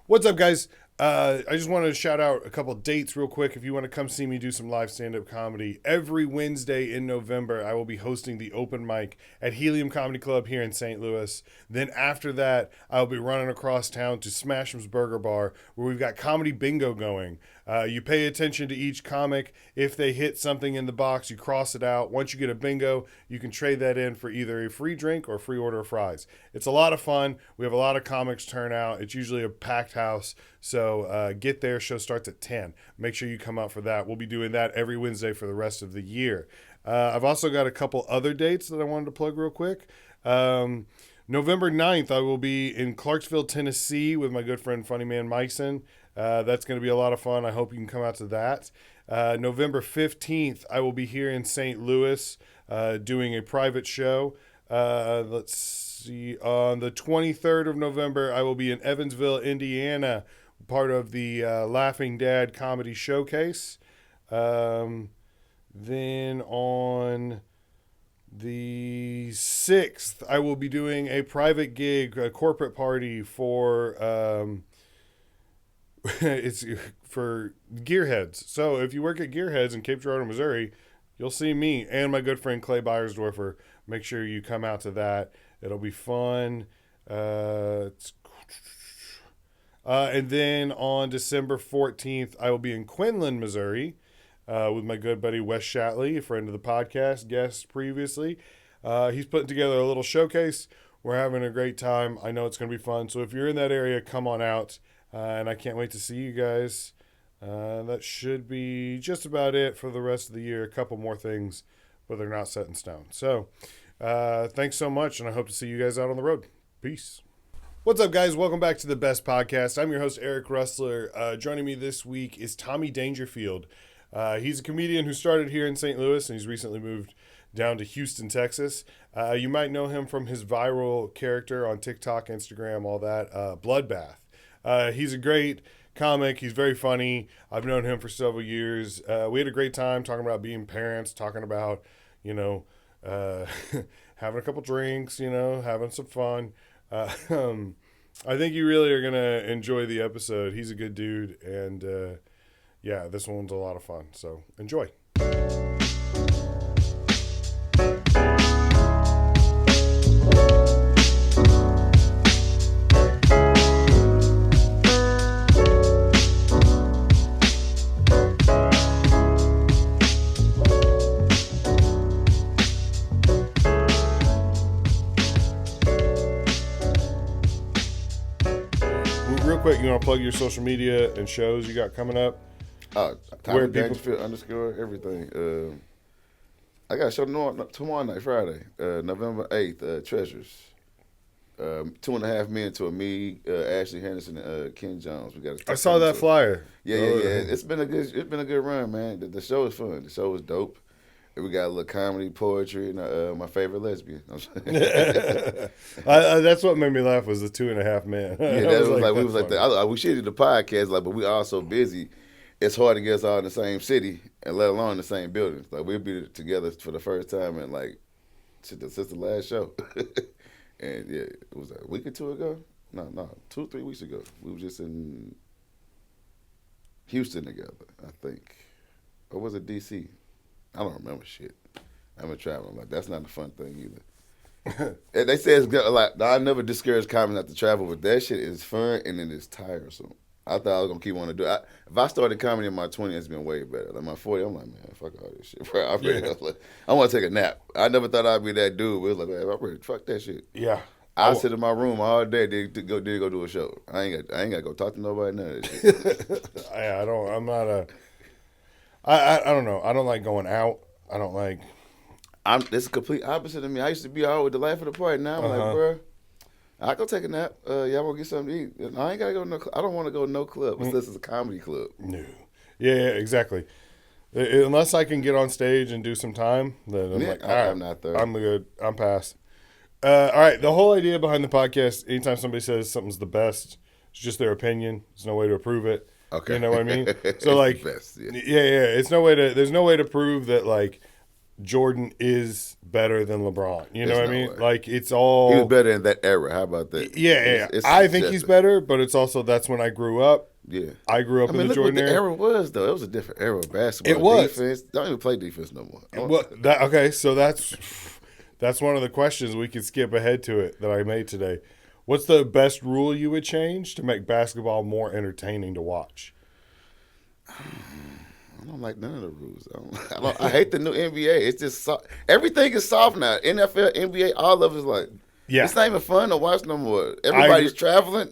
What's up, guys? I just wanted to shout out a couple dates real quick. If you want to come see me do some live stand-up comedy, every Wednesday in November, I will be hosting the open mic at Helium Comedy Club here in St. Louis. Then after that, I'll be running across town to Smasham's Burger Bar, where we've got comedy bingo going. You pay attention to each comic. If they hit something in the box, you cross it out. Once you get a bingo, you can trade that in for either a free drink or a free order of fries. It's a lot of fun. We have a lot of comics turn out. It's usually a packed house. So get there. Show starts at 10. Make sure you come out for that. We'll be doing that every Wednesday for the rest of the year. I've also got a couple other dates that I wanted to plug real quick. November 9th, I will be in Clarksville, Tennessee with my good friend Funny Man Mikeson. That's going to be a lot of fun. I hope you can come out to that. November 15th, I will be here in St. Louis doing a private show. Let's see. On the 23rd of November, I will be in Evansville, Indiana, part of the Laughing Dad Comedy Showcase. Then on the 6th, I will be doing a private gig, a corporate party for... it's for Gearheads. So if you work at Gearheads in Cape Girardeau, Missouri, you'll see me and my good friend Clay Beiersdorfer. Make sure you come out to that. It'll be fun. And then on December 14th, I will be in Quinlan, Missouri, with my good buddy Wes Shatley, a friend of the podcast, guest previously. He's putting together a little showcase. We're having a great time. I know it's going to be fun. So if you're in that area, come on out. And I can't wait to see you guys. That should be just about it for the rest of the year. A couple more things, but they're not set in stone. So thanks so much, and I hope to see you guys out on the road. Peace. What's up, guys? Welcome back to the Best Podcast. I'm your host, Eric Rustler. Joining me this week is Tommy Dangerfield. He's a comedian who started here in St. Louis, and he's recently moved down to Houston, Texas. You might know him from his viral character on TikTok, Instagram, all that, Bloodbaff. He's a great comic. He's very funny. I've known him for several years. We had a great time talking about being parents, talking about, having a couple drinks, having some fun. I think you really are going to enjoy the episode. He's a good dude. And yeah, this one's a lot of fun. So enjoy. Quick, you want to plug your social media and shows you got coming up? Tommy Dangerfield _, everything. I got a show tomorrow night, Friday, November 8th, Treasures. 2.5 Men to a Me, Ashley Henderson, and Ken Jones. I saw that flyer. Yeah. It's been a good run, man. The show is fun. The show is dope. We got a little comedy, poetry, and my favorite lesbian. That's what made me laugh was the 2.5 Men. Yeah, that was like we was like that. We should do the podcast, but we all so busy. It's hard to get us all in the same city, and let alone the same building. Like we'll be together for the first time in since the last show. And yeah, it was a week or two ago. No, 2-3 weeks ago. We were just in Houston together, I think, or was it DC? I don't remember shit. I've been traveling. That's not a fun thing either. And they say it's good. I never discourage comedy not to travel, but that shit is fun and it is tiresome. I thought I was gonna keep wanting to do it. If I started comedy in my 20s, it's been way better. Like my 40s, I'm like, man, fuck all this shit, bro. I want to take a nap. I never thought I'd be that dude. It was like, man, I'm ready. Fuck that shit. Yeah. I sit in my room all day to go do a show. I ain't got to go talk to nobody. None of that shit. I don't know. I don't like going out. I don't like. This is complete opposite of me. I used to be out with the life of the party. Now I'm like, bro, I go take a nap. Y'all want to get something to eat? I ain't gotta go. I don't want to go to no club unless it's a comedy club. No. Yeah, exactly. Unless I can get on stage and do some time, then I'm like, all right, I'm not there. I'm good. I'm past. All right. The whole idea behind the podcast, anytime somebody says something's the best, it's just their opinion. There's no way to approve it. Okay. You know what I mean? So like, best, yeah. It's there's no way to prove that like Jordan is better than LeBron. You know There's what I no mean? way. Like, it's all... He was better in that era. How about that? Yeah. It's I think he's subjective. better, but it's also that's when I grew up. Yeah. I grew up in the look Jordan what the era. era was, though. It was a different era of basketball. It was. Defense. Don't even play defense no more. Well, okay, so that's one of the questions. We could skip ahead to it that I made today. What's the best rule you would change to make basketball more entertaining to watch? I don't like none of the rules. I hate the new NBA. It's just everything is soft now. NFL, NBA, all of it's like, it's not even fun to watch no more. Everybody's traveling.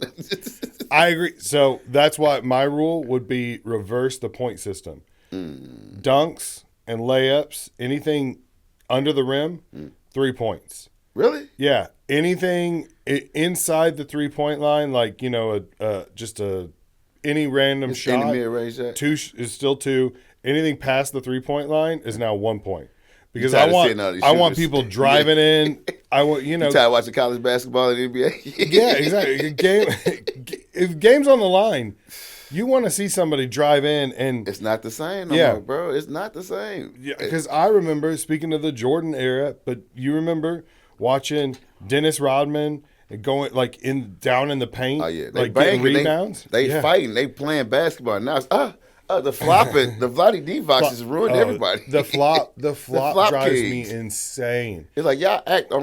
I agree. So that's why my rule would be reverse the point system. Dunks and layups, anything under the rim, 3 points. Really? Yeah. Anything inside the 3-point line, like, any random shot, any mid-range shot. 2 is still 2. Anything past the 3-point line is now 1 point. Because I want people driving in. I want You tired of watching college basketball in the NBA? Yeah, exactly. If game's on the line, you want to see somebody drive in and it's not the same no more, bro. It's not the same. Yeah, because I remember, speaking of the Jordan era, but you remember watching Dennis Rodman going down in the paint, getting rebounds. They fighting, they playing basketball. Now it's the flopping, the Vladdy D-Vox has ruined everybody. The flop drives kings. me insane. It's like y'all act.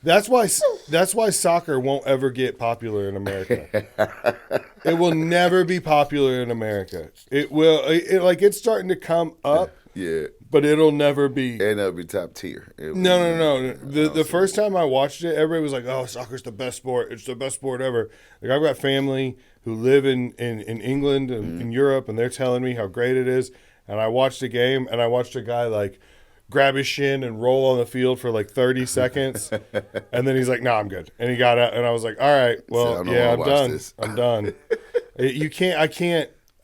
That's why soccer won't ever get popular in America. It will never be popular in America. It will. It's starting to come up. Yeah. But it'll never be. It'll be top tier. No. The first time I watched it, everybody was like, "Oh, soccer's the best sport. It's the best sport ever." Like, I've got family who live in England and in Europe, and they're telling me how great it is. And I watched a game, and I watched a guy grab his shin and roll on the field for 30 seconds, and then he's like, "No, I'm good." And he got out, and I was like, "All right, well, I'm done. I'm done."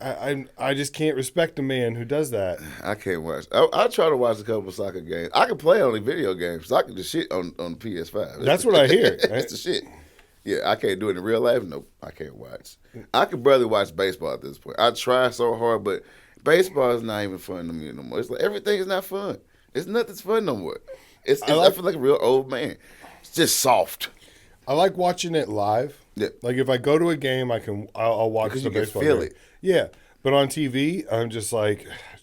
I just can't respect a man who does that. I can't watch. I try to watch a couple soccer games. I can play on the video games. Soccer the shit on the PS5. That's what I hear. That's the shit. Yeah, I can't do it in real life. Nope, I can't watch. I could barely watch baseball at this point. I try so hard, but baseball is not even fun to me no more. It's like everything is not fun. It's nothing's fun no more. I feel like a real old man. It's just soft. I like watching it live. Yeah. Like if I go to a game, I'll watch the baseball game. It. Yeah. But on TV, I'm just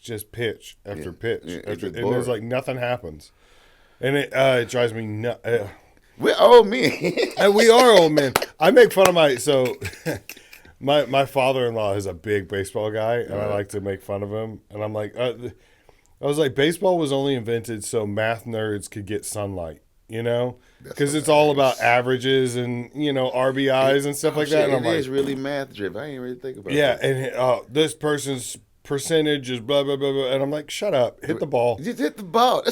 just pitch after pitch. And there's nothing happens. And it drives me nuts. We're old men. And we are old men. I make fun of my father-in-law is a big baseball guy, and I like to make fun of him. And I'm like, I was like, baseball was only invented so math nerds could get sunlight, Because it's all about averages and, RBIs and stuff like that. And I'm it's really math driven. I ain't really think about it. Yeah, and this person's percentage is blah, blah, blah, blah. And I'm like, shut up. Hit the ball. Just hit the ball.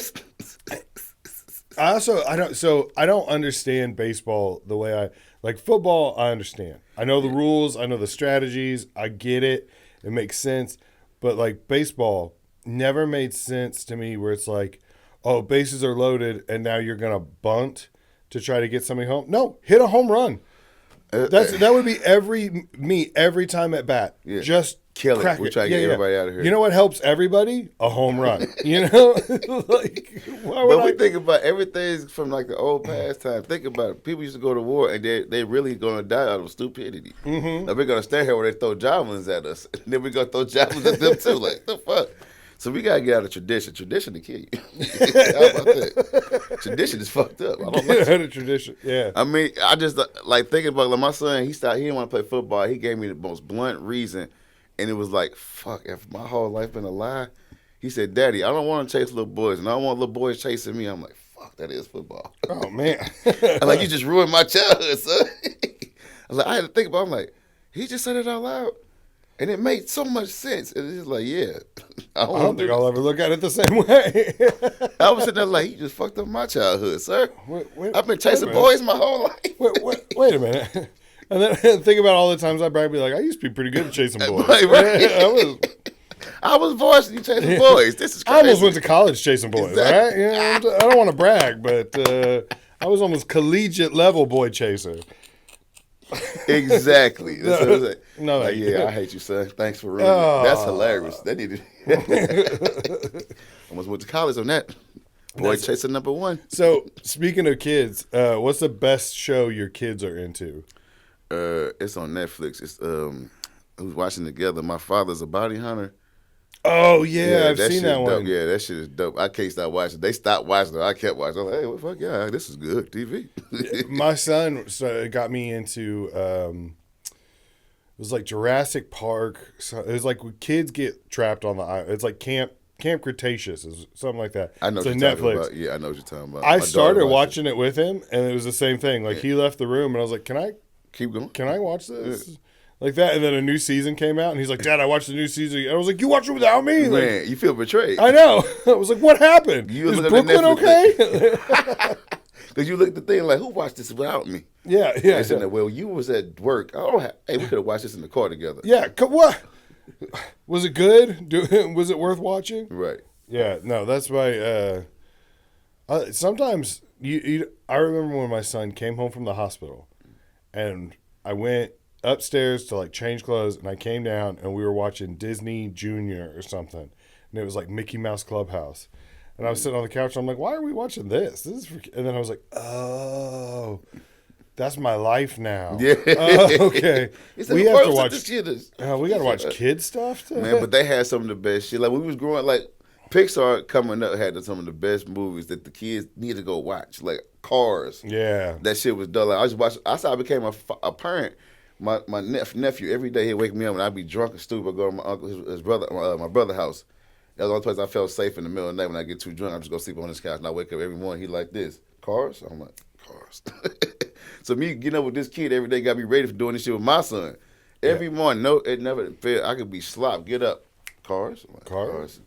I don't understand baseball the way football. I understand. I know the rules. I know the strategies. I get it. It makes sense. But baseball never made sense to me where it's like, oh, bases are loaded and now you're going to bunt to try to get somebody home. No, hit a home run. That would be every time at bat. Yeah. Just kill crack it. We're trying to get everybody out of here. You know what helps everybody? A home run. We think about everything from the old past time. Think about it. People used to go to war and they really going to die out of stupidity. Mm-hmm. Now we're going to stand here where they throw javelins at us. And then we're going to throw javelins at them too. Like, the fuck? So we gotta get out of tradition. Tradition to kill you. How about that? Tradition is fucked up. I don't get out of tradition. Yeah. I mean, I just thinking about my son. He didn't want to play football. He gave me the most blunt reason, and it was like, fuck. If my whole life been a lie, he said, "Daddy, I don't want to chase little boys, and I don't want little boys chasing me." I'm like, fuck. That is football. Oh man. I'm like, you just ruined my childhood, son. I had to think about it. I'm like, he just said it out loud. And it made so much sense. And it's just like, yeah. I don't think I'll ever look at it the same way. I was sitting there like, you just fucked up my childhood, sir. I've been chasing boys my whole life. Wait a minute. And then think about all the times I'd probably be like, I used to be pretty good at chasing boys. Right. I was varsity chasing boys. This is crazy. I almost went to college chasing boys, exactly. Right? I don't want to brag, but I was almost collegiate level boy chaser. Exactly. That's what I was like. No, I hate you, son. Thanks for ruining it. That's hilarious. That needed. Almost went to college on that. Boy chasing number one. So, speaking of kids, what's the best show your kids are into? It's on Netflix. It's who's watching together. My father's a bounty hunter. Oh yeah, I've seen that one. Dope. Yeah, that shit is dope. I can't stop watching. They stopped watching it. I kept watching. I'm like, hey, well, fuck yeah, this is good TV. My son got me into. It was like Jurassic Park. So it was like when kids get trapped on the island. It's like Camp Cretaceous, is something like that. I know it's what you're Netflix. talking about. Yeah, I know what you're talking about. I started watching it with him, and it was the same thing. Like he left the room, and I was like, "Can I keep going? Can I watch this?" Yeah. Like that, and then a new season came out, and he's like, "Dad, I watched the new season." And I was like, "You watched it without me?" Man, like, you feel betrayed. I know. I was like, "What happened? Is Brooklyn okay?" Because you look at the thing like, who watched this without me? Yeah. They said, well, you was at work. Hey, we could have watched this in the car together. Yeah. What? Was it good? Was it worth watching? Right. Yeah. No, that's why. Sometimes I remember when my son came home from the hospital, and I went upstairs to like change clothes, and I came down, and we were watching Disney Junior or something, and it was like Mickey Mouse Clubhouse. And I was sitting on the couch, and I'm like, why are we watching this? And then I was like, oh, that's my life now. Yeah. Oh, okay. We have to watch. We got to watch kid stuff too. Man, but they had some of the best shit. Like when we was growing, like Pixar coming up had some of the best movies that the kids need to go watch. Like Cars. Yeah. That shit was dull. Like, I just watched. I saw I became a parent. My nephew every day he'd wake me up and I'd be drunk and stupid. I'd go to my uncle, his brother, my brother's house. That's the only place I felt safe in the middle of the night. When I get too drunk, I just go sleep on his couch. And I wake up every morning, he like this. Cars? I'm like, Cars. So me getting up with this kid every day got me ready for doing this shit with my son. Every morning, no, it never failed. I could be slop, get up. Cars? I'm like, Cars.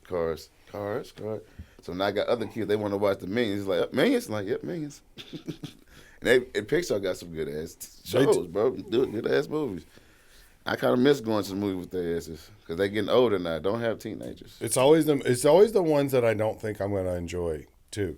So now I got other kids, they want to watch the Minions. Like, Minions? I'm like, yep, Minions. and Pixar got some good-ass shows, bro. Good-ass movies. I kind of miss going to the movie with their asses because they're getting older now. Don't have teenagers. It's always the ones that I don't think I'm going to enjoy too.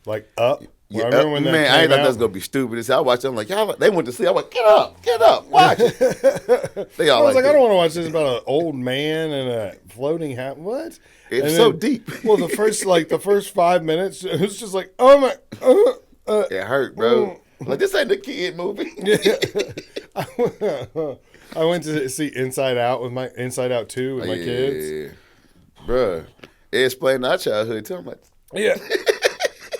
Like Up. Yeah, I remember when I ain't thought that was gonna be stupid. I watched it. I'm like, y'all. They went to sleep. I'm like, get up, watch it. They all. I was like, I don't want to watch this about an old man and a floating hat. What? It's so deep. Well, the first 5 minutes, it was just like, oh my. It hurt, bro. Like this ain't a kid movie. I went to see Inside Out 2 with my kids. Bruh. It explained our childhood too. I'm like, yeah.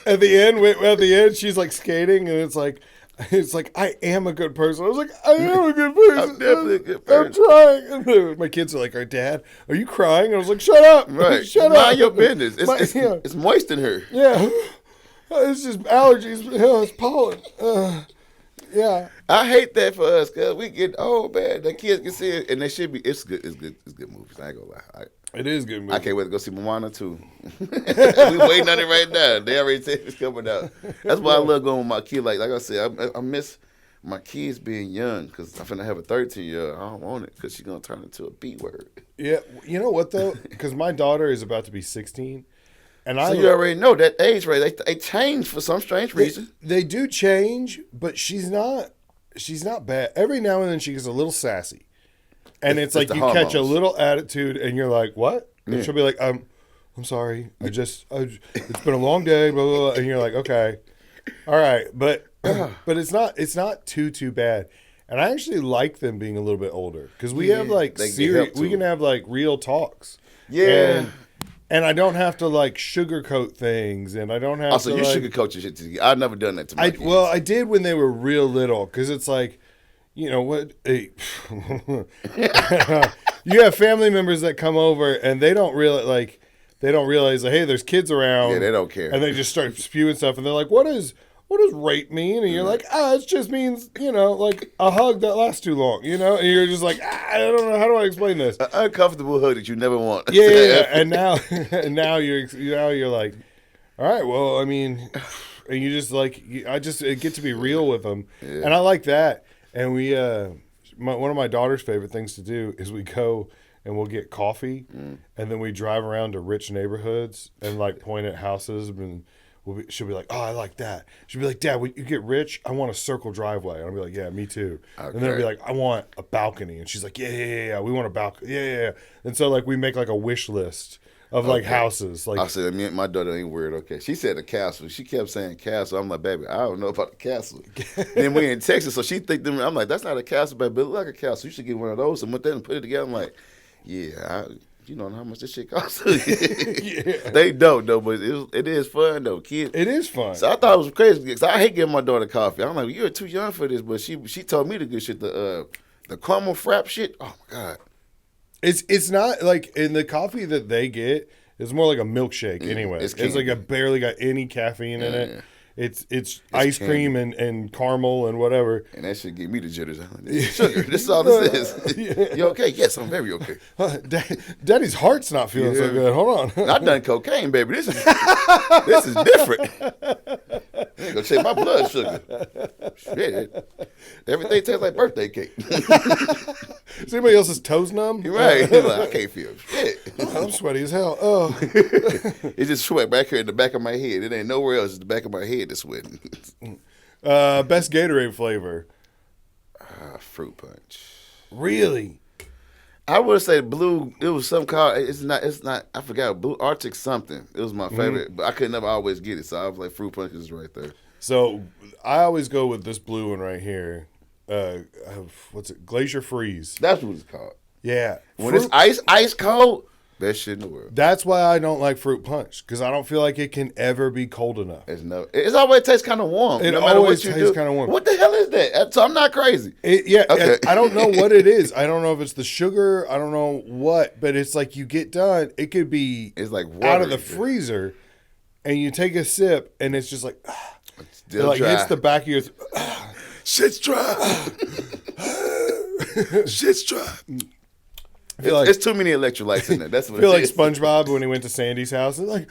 At the end, she's like skating, and it's like, I am a good person. I was like, I am a good person. I'm definitely a good person. I'm trying. And my kids are like, Dad, are you crying? I was like, shut up. Right. Shut up. Mind your business. It's moist in her. Yeah. It's just allergies. It's pollen. Yeah. I hate that for us because we get old, man. The kids can see it, and they should be. It's good. It's good movies. I ain't gonna lie. It is good movie. I can't wait to go see Moana 2. We waiting on it right now. They already said it's coming out. That's why I love going with my kid. Like I said, I miss my kids being young because I'm finna have a 13-year-old. I don't want it because she's gonna turn into a B word. Yeah. You know what though? Because my daughter is about to be 16. And so you already know that age range. They change for some strange reason. They do change, but she's not bad. Every now and then she gets a little sassy. And it's like you catch a little attitude and you're like, what? And she'll be like, I'm sorry. It's been a long day, blah, blah, blah. And you're like, okay. All right. But it's not too bad. And I actually like them being a little bit older because we have like we can have like real talks. Yeah. And I don't have to like sugarcoat things, and I don't have. Also, you sugarcoat your shit. I've never done that to my kids. Well, I did when they were real little, because it's like, you know what? Hey, you have family members that come over, and they don't realize that, hey, there's kids around. Yeah, they don't care, and they just start spewing stuff, and they're like, what does rape mean? And you're like, it just means, like a hug that lasts too long, and you're just like, I don't know, how do I explain this? An uncomfortable hug that you never want. Yeah. And now you're like, all right, well, I mean, and you just like, I just get to be real with them, and I like that. And we, one of my daughter's favorite things to do is we go and we'll get coffee, and then we drive around to rich neighborhoods and like point at houses and. She'll be like, oh, I like that. She'll be like, Dad, when you get rich, I want a circle driveway. And I'll be like, yeah, me too. Okay. And then I'll be like, I want a balcony. And she's like, yeah, we want a balcony. Yeah. And so like we make like a wish list of like houses. Like I said, me and my daughter ain't weird. Okay, she said the castle. She kept saying castle. I'm like, baby, I don't know about the castle. Then we in Texas, so she think them. I'm like, that's not a castle, baby. It look like a castle. You should get one of those and went there and put it together. I'm like, yeah, you know how much this shit costs. Yeah. They don't though, but it is fun though, kids. It is fun. So I thought it was crazy because I hate giving my daughter coffee. I'm like, you're too young for this, but she told me the good shit. The caramel frap shit. Oh my god. It's not like in the coffee that they get. It's more like a milkshake anyway. It's like a barely got any caffeine in it. Yeah. It's ice cream and caramel and whatever. And that shit give me the jitters. Sugar. This is all this is. Yeah. You okay? Yes, I'm very okay. Daddy's heart's not feeling so good. Hold on. I've done cocaine, baby. This is different. I ain't gonna check my blood sugar. Shit. Everything tastes like birthday cake. Is anybody else's toes numb? You're right. Like, I can't feel shit. I'm sweaty as hell. Oh. It's just sweat back here in the back of my head. It ain't nowhere else. It's the back of my head that's sweating. Best Gatorade flavor. Fruit punch. Really? I would say blue. It was some called. It's not. I forgot. Blue Arctic something. It was my favorite, but I could never always get it. So I was like, fruit punch is right there. So I always go with this blue one right here. What's it? Glacier Freeze. That's what it's called. Yeah. When it's ice cold, best shit in the world. That's why I don't like fruit punch, because I don't feel like it can ever be cold enough. It's always tastes kind of warm. It no matter always what you tastes do. kind of warm. What the hell is that? So I'm not crazy. Okay. I don't know what it is. I don't know if it's the sugar. I don't know what, but it's like you get done. It could be It's like out of the watery. freezer, and you take a sip, and it's just like, It's it still like dry. hits the back of your. Shit's dry. Shit's dry. I feel like It's too many electrolytes in there. That's what I feel it like is. SpongeBob when he went to Sandy's house. It's like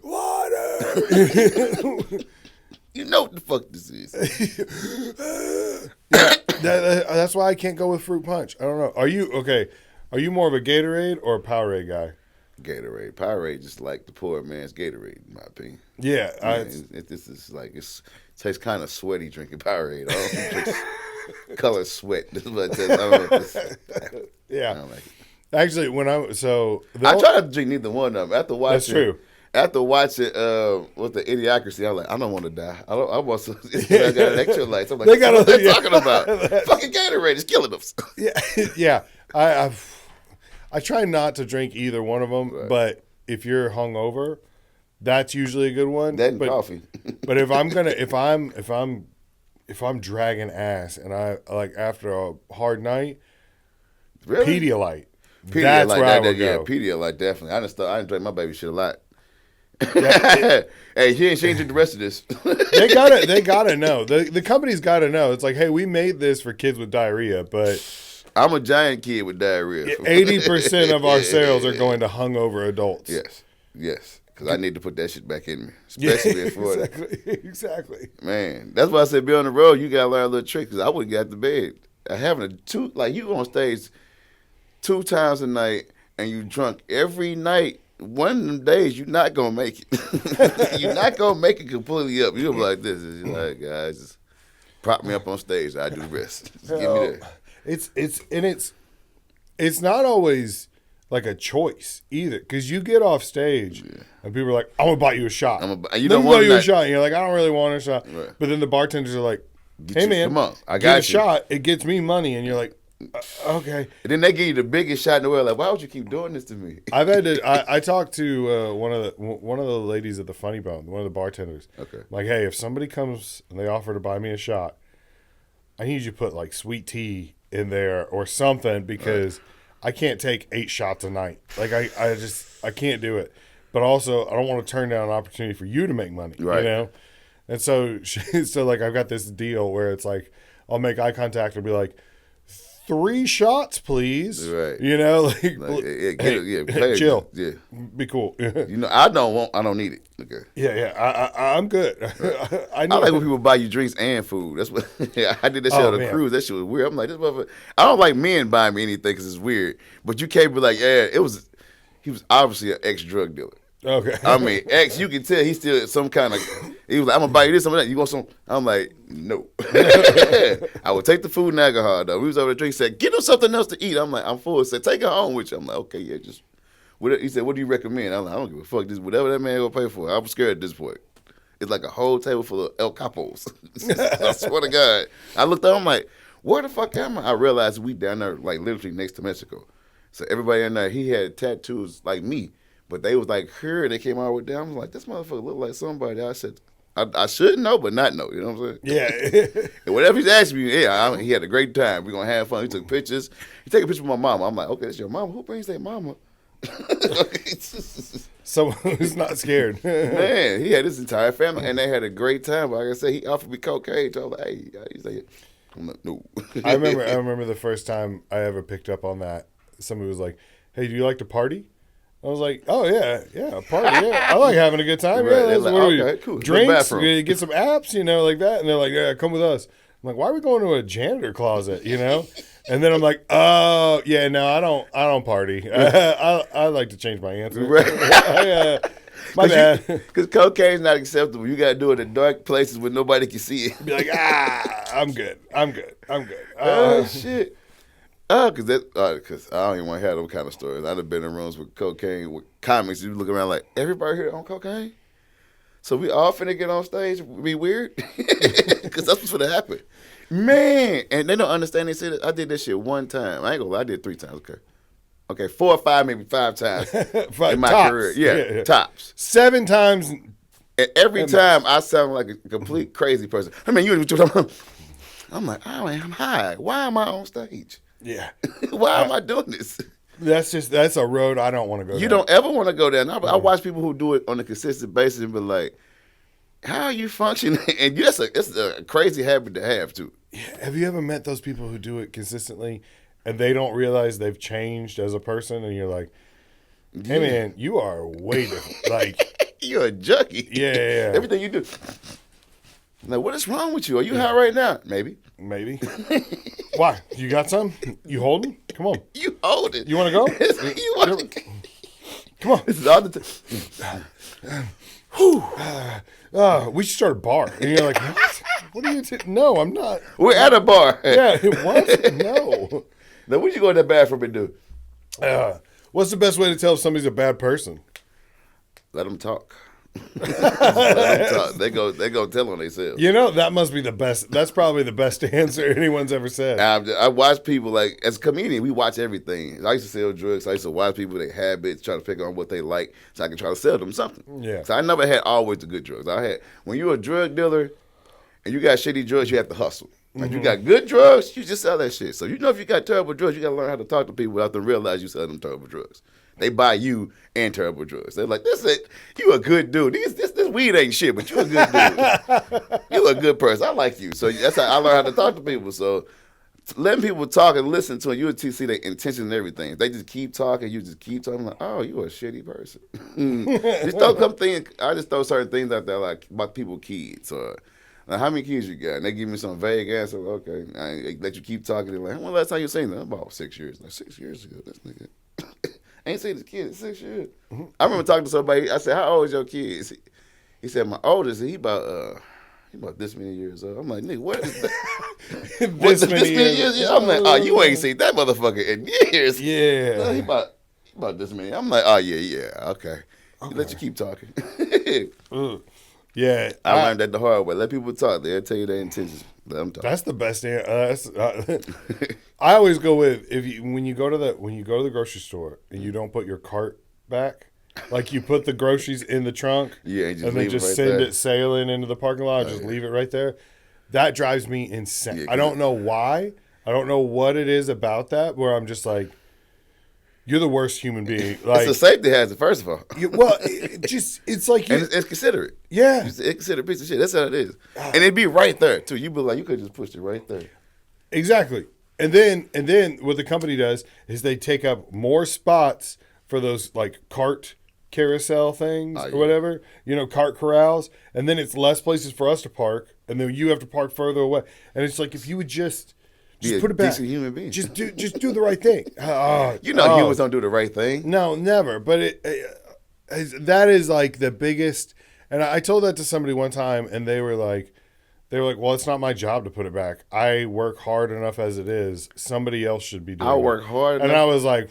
water. You know what the fuck this is. That's why I can't go with fruit punch. I don't know. Are you okay? Are you more of a Gatorade or a Powerade guy? Gatorade. Powerade just like the poor man's Gatorade, in my opinion. Yeah, This is like it tastes kind of sweaty drinking Powerade. I don't think it's color sweat. This is what it tastes. I don't know if it's, yeah. I don't like it. Actually, when I I try not to drink neither one of them. After watching, That's true. After watching with the Idiocracy, I'm like, I don't want to die. I want some. I got electrolytes. I'm like, They got what are they yeah. talking about? Fucking Gatorade is killing us. Yeah, yeah. I try not to drink either one of them, Right. but if you're hungover, that's usually a good one. That and but, coffee. But if I'm dragging ass and I like after a hard night, Really? Pedialyte. That's where I would yeah, go. Pedialyte definitely. I didn't drink my baby shit a lot. Yeah, Hey, she ain't changing the rest of this. they gotta know. The company's gotta know. It's like, hey, we made this for kids with diarrhea, but I'm a giant kid with diarrhea. 80% of our sales are going to hungover adults. Yes. Because I need to put that shit back in me, especially in Florida. Exactly. Man, that's why I said be on the road. You gotta learn a little trick because I wouldn't get out to bed. Having you on stage 2 times a night and you drunk every night. One of them days you're not gonna make it. You're not gonna make it completely up. You'll be like this. You're like, guys, just prop me up on stage. I do the rest. Just give me that. It's not always like a choice either, because you get off stage and people are like, "I'm gonna buy you a shot." You Let don't me want buy you a that. shot, and you're like, "I don't really want a shot." Right. But then the bartenders are like, Get "Hey you- man, come on, I get got a you." shot. It gets me money," and you're like, "Okay." And then they give you the biggest shot in the world. Like, why would you keep doing this to me? I've had to. I talked to one of the ladies at the Funny Bone, one of the bartenders. Okay. Like, hey, if somebody comes and they offer to buy me a shot, I need you to put like sweet tea in there or something, because I can't take 8 shots a night. Like I can't do it. But also, I don't want to turn down an opportunity for you to make money. Right. You know. And so like I've got this deal where it's like I'll make eye contact and be like, 3 shots, please. Right. You know, like Play it. chill. Yeah. Be cool. You know, I don't need it. Okay. Yeah. I'm good. I I like when people buy you drinks and food. That's what I did that shit on the man. cruise. That shit was weird. I'm like, this motherfucker. I don't like men buying me anything because it's weird. But you can't be like, yeah, he was obviously an ex-drug dealer. Okay. I mean, ex, you can tell he's still some kind of. He was like, I'm gonna buy you this, some of that. You want some? I'm like, no. I would take the food and alcohol though. We was over there drinking. Said, get him something else to eat. I'm like, I'm full. Said, take it home with you. I'm like, okay, yeah, just He said, what do you recommend? I'm like, I don't give a fuck. This whatever that man gonna pay for. I'm scared at this point. It's like a whole table full of El Capos. I swear to God. I looked up, I'm like, where the fuck am I? I realized we down there, like, literally next to Mexico. So everybody in there, he had tattoos like me. But they was like, here, they came out with them. I was like, this motherfucker look like somebody. I said, I should know, but not know. You know what I'm saying? Yeah. And whatever he's asking me, he had a great time. We're going to have fun. He took pictures. He took a picture with my mama. I'm like, okay, that's your mama. Who brings their mama? Someone who's not scared. Man, he had his entire family, and they had a great time. But like I said, he offered me cocaine. So I was like, hey, he's like, I'm like, no. I remember the first time I ever picked up on that. Somebody was like, hey, do you like to party? I was like, oh, yeah, party, yeah. I like having a good time. Right. Yeah, that's like, what okay, cool. Drinks, get some apps, like that. And they're like, yeah, come with us. I'm like, why are we going to a janitor closet, And then I'm like, oh, yeah, no, I don't party. I like to change my answer. Right. My bad. Because cocaine's not acceptable. You got to do it in dark places where nobody can see it. Be like, I'm good. Oh, shit. Oh, because I don't even want to have those kind of stories. I'd have been in rooms with cocaine, with comics. You look around like, everybody here on cocaine? So we all finna get on stage and be weird? Because that's what's finna happen. Man. And they don't understand. They said, I did that shit one time. I ain't gonna lie. I did 3 times. Okay, 4 or 5, maybe 5 times in my tops. career. Yeah, tops. 7 times. And every time I sound like a complete crazy person. I mean, I'm like, I'm high. Why am I on stage? Yeah. Why am I doing this? That's a road I don't want to go down. You don't ever want to go down. I watch people who do it on a consistent basis and be like, how are you functioning? And it's a crazy habit to have, too. Yeah. Have you ever met those people who do it consistently and they don't realize they've changed as a person? And you're like, hey, man, you are way different. Like, you're a junkie. Yeah. Everything you do. Like, what is wrong with you? Are you high right now? Maybe. Why? You got some? You holding? Come on. You hold it. You want to go? You want to... Come on. This is all the time. We should start a bar. And you're like, what are you No, I'm not. We're at a bar. Yeah. What? No. Now, what you go in the bathroom and do? What's the best way to tell if somebody's a bad person? Let them talk. They go tell on themselves. That must be the best. That's probably the best answer anyone's ever said. I watch people, like, as a comedian, we watch everything. I used to sell drugs. I used to watch people, their habits, try to figure out what they like so I can try to sell them something. Yeah. So I never had always the good drugs. When you're a drug dealer and you got shitty drugs, you have to hustle. Like, you got good drugs, you just sell that shit. So if you got terrible drugs, you got to learn how to talk to people without them realize you sell them terrible drugs. They buy you and terrible drugs. They're like, you a good dude. This weed ain't shit, but you a good dude. You a good person. I like you. So that's how I learn how to talk to people. So letting people talk and listen to them, you would see their intention and everything. If they just keep talking, you just keep talking. I'm like, oh, you a shitty person. Just don't come think. I just throw certain things out there like about people's kids or like, how many kids you got? And they give me some vague answer. Okay, I let you keep talking. They're like, when last time you seen that? About 6 years. Like 6 years ago. This nigga. I ain't seen this kid in 6 years. I remember talking to somebody. I said, how old is your kids? He said, my oldest, he about this many years old. I'm like, nigga, what is that? this many years? I'm like, oh, you ain't seen that motherfucker in years. Yeah. No, he about this many. I'm like, oh, yeah, okay. Let you keep talking. Yeah. I learned that the hard way. Let people talk. They'll tell you their intentions. Let them talk. That's the best answer. I always go with when you go to the grocery store and you don't put your cart back, like you put the groceries in the trunk, and then just send it sailing into the parking lot, just leave it right there. That drives me insane. Yeah, I don't know why. I don't know what it is about that where I'm just like, you're the worst human being. Like, it's a safety hazard, first of all. It's like and it's considerate. Yeah, it's consideate piece of shit. That's how it is, and it'd be right there too. You be like, you could just push it right there. Exactly. And then what the company does is they take up more spots for those like cart carousel things or whatever, cart corrals, and then it's less places for us to park, and then you have to park further away. And it's like if you would just put it back. Decent human being. Just do the right thing. Humans don't do the right thing. No, never. But that is like the biggest. And I told that to somebody one time, and they were like, well, it's not my job to put it back. I work hard enough as it is. Somebody else should be doing it. I work hard enough. And I was like,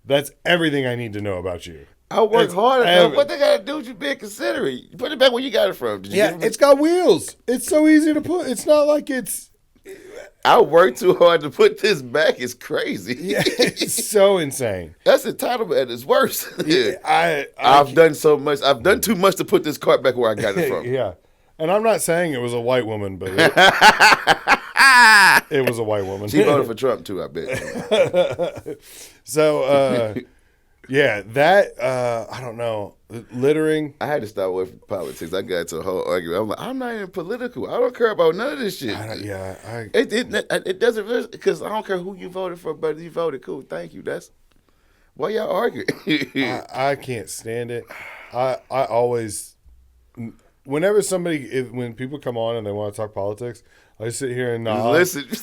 That's everything I need to know about you. I work hard enough. What they got to do with you being considerate? You put it back where you got it from. Did you get it from? It's got wheels. It's so easy to put. It's not like it's. I worked too hard to put this back. It's crazy. Yeah, it's so insane. That's entitlement at its worst. Yeah, I've done so much. I've done too much to put this cart back where I got it from. Yeah. And I'm not saying it was a white woman, but it was a white woman. She voted for Trump too, I bet. So, yeah, that, I don't know, littering. I had to stop away from politics. I got into a whole argument. I'm like, I'm not even political. I don't care about none of this shit. It doesn't really, because I don't care who you voted for, but you voted, cool, thank you. That's why y'all arguing. I can't stand it. I always, whenever when people come on and they want to talk politics, I just sit here and nod. Listen. And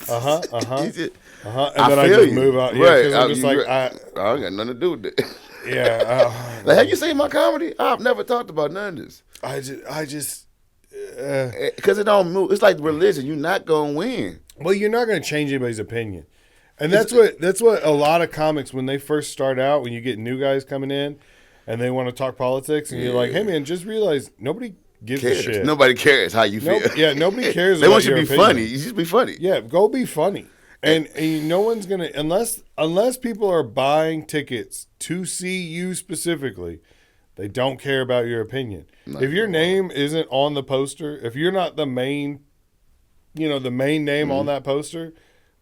then I just move out. Yeah, right. I'm just I don't got nothing to do with it. Yeah. Like, have you seen my comedy? I've never talked about none of this. Because it don't move. It's like religion. You're not going to win. Well, you're not going to change anybody's opinion. And that's what a lot of comics, when they first start out, when you get new guys coming in and they want to talk politics, and you're like, hey, man, just realize nobody gives a shit. Nobody cares how you feel. Nobody cares. They want you to be funny. You just be funny. Yeah, go be funny. And no one's gonna unless people are buying tickets to see you specifically, they don't care about your opinion. If your name isn't on the poster, if you're not the main name on that poster,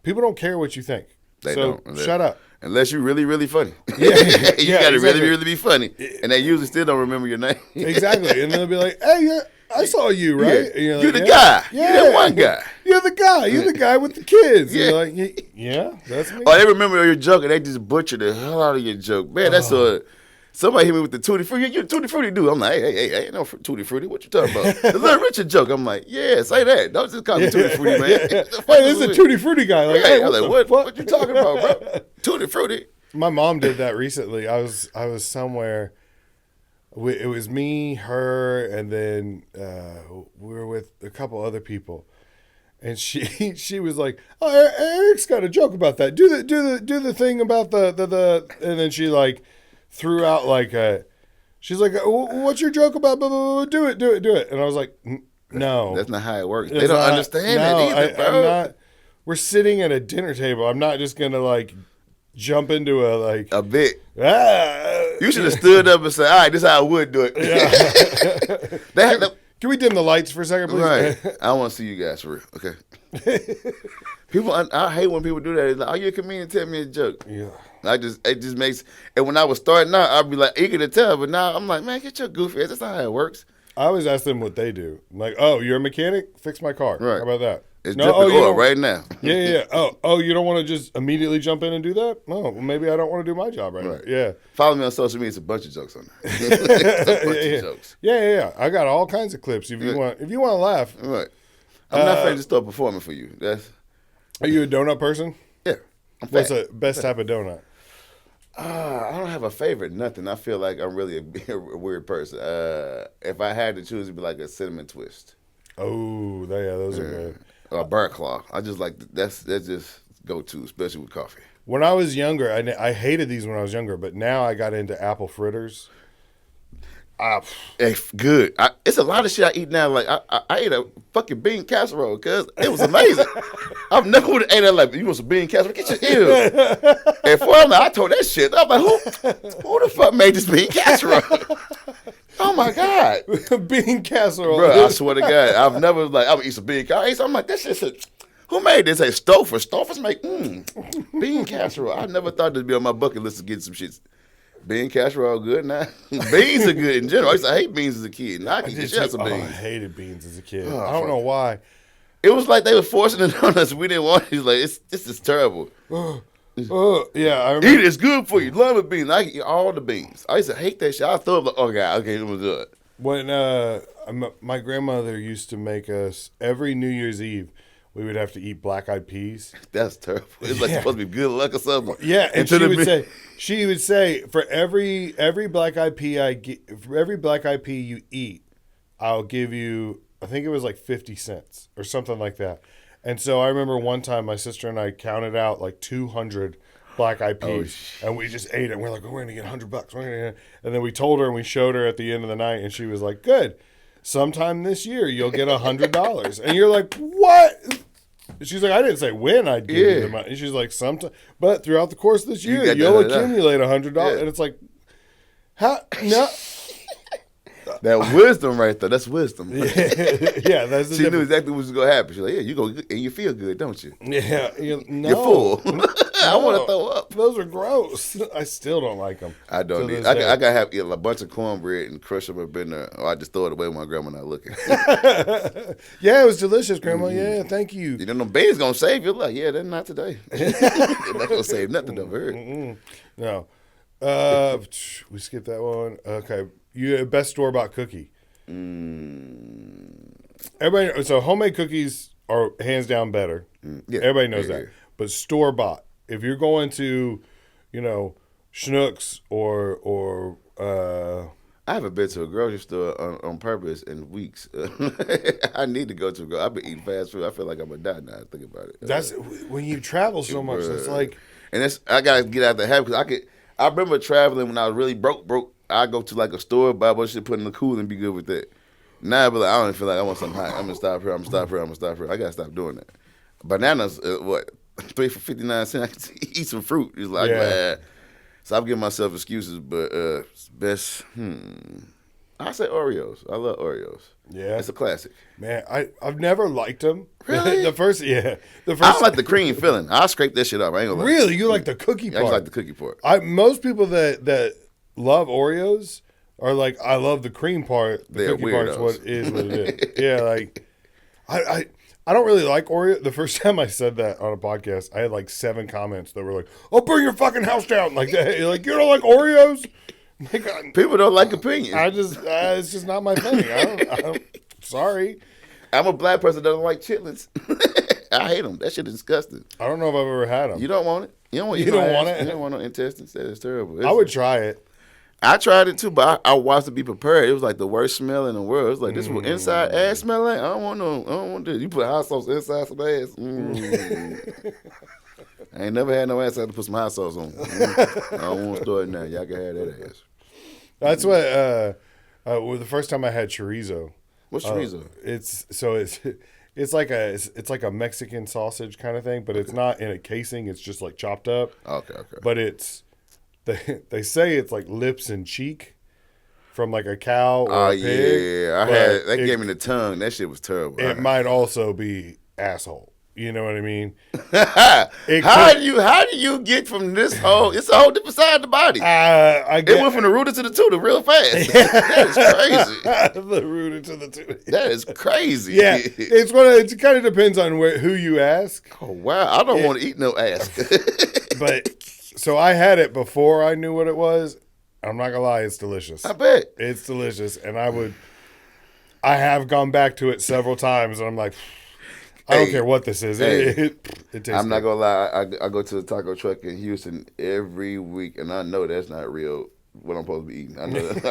people don't care what you think. They don't. Shut up. Unless you're really, really funny. Yeah, you got to really, really be funny. And they usually still don't remember your name. Exactly. And they'll be like, hey, I saw you, right? Yeah. You're the guy. Yeah. You're that one guy. You're the guy. You're the guy with the kids. Yeah. And you're like, yeah, that's me. Oh, they remember your joke and they just butchered the hell out of your joke. Man, that's somebody hit me with the Tutti Frutti. You're a Tutti Frutti dude. I'm like, hey, ain't no Tutti Frutti. What you talking about? The Little Richard joke. I'm like, yeah, say that. Don't just call me Tutti Frutti, man. Hey, this is a Tutti Frutti guy. Like, hey, what you talking about, bro? Tutti Frutti. My mom did that recently. I was somewhere. It was me, her, and then we were with a couple other people, and she was like, "Oh, Eric's got a joke about that. Do the thing about the," and then she like threw out like she's like, "What's your joke about? Blah, blah, blah, do it," and I was like, "No, that's not how it works. They don't understand that either, bro." I'm not. We're sitting at a dinner table. I'm not just gonna like jump into a bit. You should have stood up and said, all right, this is how I would do it. Yeah. Can we dim the lights for a second, please? Right. I want to see you guys for real. Okay. I hate when people do that. It's like, are you a comedian? Tell me a joke. Yeah. It just makes, and when I was starting out, I'd be like eager to tell, but now I'm like, man, get your goofy ass. That's not how it works. I always ask them what they do. I'm like, oh, you're a mechanic? Fix my car. Right. How about that? It's dripping oil right now. Yeah. Oh, you don't want to just immediately jump in and do that? No, well, maybe I don't want to do my job right now. Yeah. Follow me on social media. It's a bunch of jokes on there. It's a bunch of jokes. Yeah. I got all kinds of clips if you want to laugh. Right. I'm not afraid to start performing for you. Are you a donut person? Yeah. What's the best type of donut? I don't have a favorite, nothing. I feel like I'm really a weird person. If I had to choose, it'd be like a cinnamon twist. Oh, those are good. Or a burnt claw. I just like that's just go to, especially with coffee. When I was younger, I hated these when I was younger, but now I got into apple fritters. It's good. It's a lot of shit I eat now. Like I ate a fucking bean casserole because it was amazing. I've never would have ate that. Like, you want some bean casserole? Get your ew. And for I told that shit. I'm like, who the fuck made this bean casserole? Oh my god, bean casserole, bro! I swear to God, I've never like I would eat some bean casserole. I'm like, this shit. Who made this? Hey, Stouffer's make bean casserole. I never thought this would be on my bucket list to get some shit. Bean casserole good now. Beans are good in general. I used to hate beans as a kid. Now I can get some beans. I hated beans as a kid. I don't know why. It was like they were forcing it on us. We didn't want it. It's like this is terrible. Yeah, I remember. Eat it. It's good for you. Love the beans. I can eat all the beans. I used to hate that shit. I thought, like, okay, it was good. When my grandmother used to make us every New Year's Eve, we would have to eat black-eyed peas. That's terrible. It's like supposed to be good luck or something. Yeah, and she would say for every black-eyed pea for every black-eyed pea you eat, I'll give you, I think it was like 50 cents or something like that. And so I remember one time my sister and I counted out like 200 black eyed peas, and we just ate it. And we're like, we're gonna get $100. We're gonna get... And then we told her and we showed her at the end of the night, and she was like, "Good. Sometime this year you'll get $100." And you're like, "What?" She's like, "I didn't say when I'd give you the money." And she's like, "Sometime, but throughout the course of this year, you'll accumulate $100." And it's like, how? No. That wisdom right there. That's wisdom. Yeah, that's the she knew exactly what was going to happen. She's like, yeah, you go and you feel good, don't you? Yeah, You're full. I want to throw up. Those are gross. I still don't like them. I don't either. I got to have a bunch of cornbread and crush them up in there, or I just throw it away when my grandma not looking. Yeah, it was delicious, Grandma. Yeah, thank you. You know, them beans going to save you. Like, yeah, they're not today. They're not going to save nothing I've heard. No. We skipped that one. Okay. You best store-bought cookie. Everybody. So homemade cookies are hands down better. Yeah, everybody knows that. But store-bought, if you're going to, Schnucks or I haven't been to a grocery store on purpose in weeks. I need to go to a grocery. I've been eating fast food. I feel like I'm gonna die now. Think about it. That's when you travel so much. It's like, and I gotta get out the habit because I remember traveling when I was really broke. I go to like a store, buy a bunch of shit, put in the cooler, and be good with that. Now, but I don't even feel like I want something hot. I'm gonna stop here. I gotta stop doing that. Bananas, what 3 for 59 cents? I can eat some fruit. It's like, man. So I'm giving myself excuses, but best. I say Oreos. I love Oreos. Yeah, it's a classic. Man, I've never liked them. Really? the first. I don't like the cream filling. I'll scrape that shit up. I ain't gonna lie. Really, you like the cookie part? I just like the cookie part. Most people that love Oreos are like, I love the cream part. The cookie part's what it is. Yeah, like I don't really like Oreo. The first time I said that on a podcast, I had like 7 comments that were like, "I'll burn your fucking house down!" Like that. You're like, you don't like Oreos? Like, people don't like opinions. It's just not my thing. I don't. Sorry. I'm a black person that doesn't like chitlins. I hate them. That shit is disgusting. I don't know if I've ever had them. You don't want it. You don't want it. You don't want no intestines. That is terrible. I would try it. I tried it too, but I watched it be prepared. It was like the worst smell in the world. It was like, this is what inside ass smell like? I don't want this. You put hot sauce inside some ass? I ain't never had no ass. I had to put some hot sauce on. I don't want to start it now. Y'all can have that ass. That's what, the first time I had chorizo. What's chorizo? It's like a Mexican sausage kind of thing, but it's not in a casing. It's just like chopped up. Okay. But they say it's like lips and cheek from like a cow or a pig. Yeah, that gave me the tongue. That shit was terrible. It might also be asshole. You know what I mean? How do you get from this whole? It's a whole different side of the body. It went from the rooter to the tutor real fast. That is crazy. The rooter to the tutor. That is crazy. Yeah, it kind of depends on who you ask. Oh wow, I don't want to eat no ass. But so I had it before I knew what it was. I'm not gonna lie, it's delicious. I bet it's delicious, and I have gone back to it several times, and I'm like, I don't care what this is. It tastes I'm not good. gonna lie. I go to the taco truck in Houston every week, and I know that's not real. What I'm supposed to be eating, I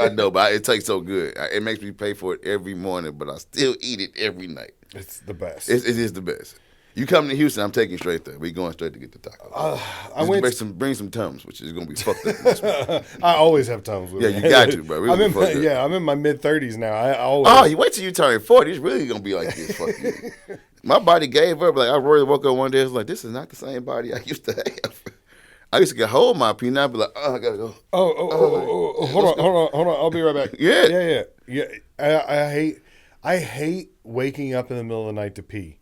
know, but it tastes so good. It makes me pay for it every morning, but I still eat it every night. It's the best. It is the best. You come to Houston, I'm taking you straight there. We going straight to get the tacos. Bring some Tums, which is gonna be fucked up. I always have Tums with me. Yeah, you got to, bro. I'm in my mid-30s now. You wait till you turn 40. It's really gonna be like this. Fuck you. My body gave up. Like I really woke up one day. I was like, this is not the same body I used to have. I used to get hold of my peanut, be like, I gotta go. Hold on. I'll be right back. Yeah. I hate waking up in the middle of the night to pee.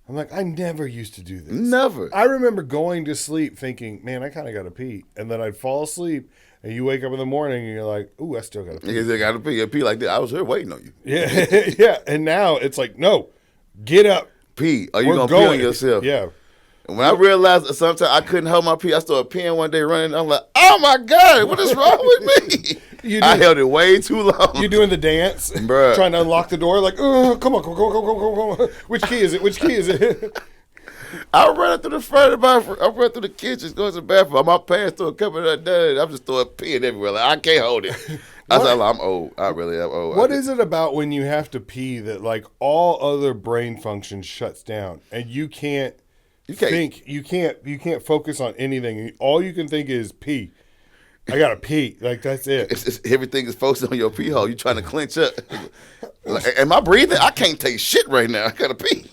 I'm like, I never used to do this. Never. I remember going to sleep thinking, man, I kind of got to pee. And then I'd fall asleep, and you wake up in the morning, and you're like, ooh, I still got to pee. You got to pee. I pee like that. I was here waiting on you. Yeah, yeah. And now it's like, no, get up. Pee. Are you going to pee on yourself? Yeah. And when I realized that sometimes I couldn't hold my pee, I started peeing one day running. I'm like, oh, my God, what is wrong with me? I held it way too long. You doing the dance, bruh, trying to unlock the door, like, oh, come on. Which key is it? I run through the front of I run through the kitchen, go to the bathroom. My pants still coming up there. I'm just throwing peeing everywhere. Like, I can't hold it. I said, I'm old. I really am old. What is it about when you have to pee that like all other brain function shuts down and you can't think. You can't focus on anything. All you can think is pee. I gotta pee. Like that's it. Everything is focused on your pee hole. You trying to clench up. Like, am I breathing? I can't take shit right now. I gotta pee.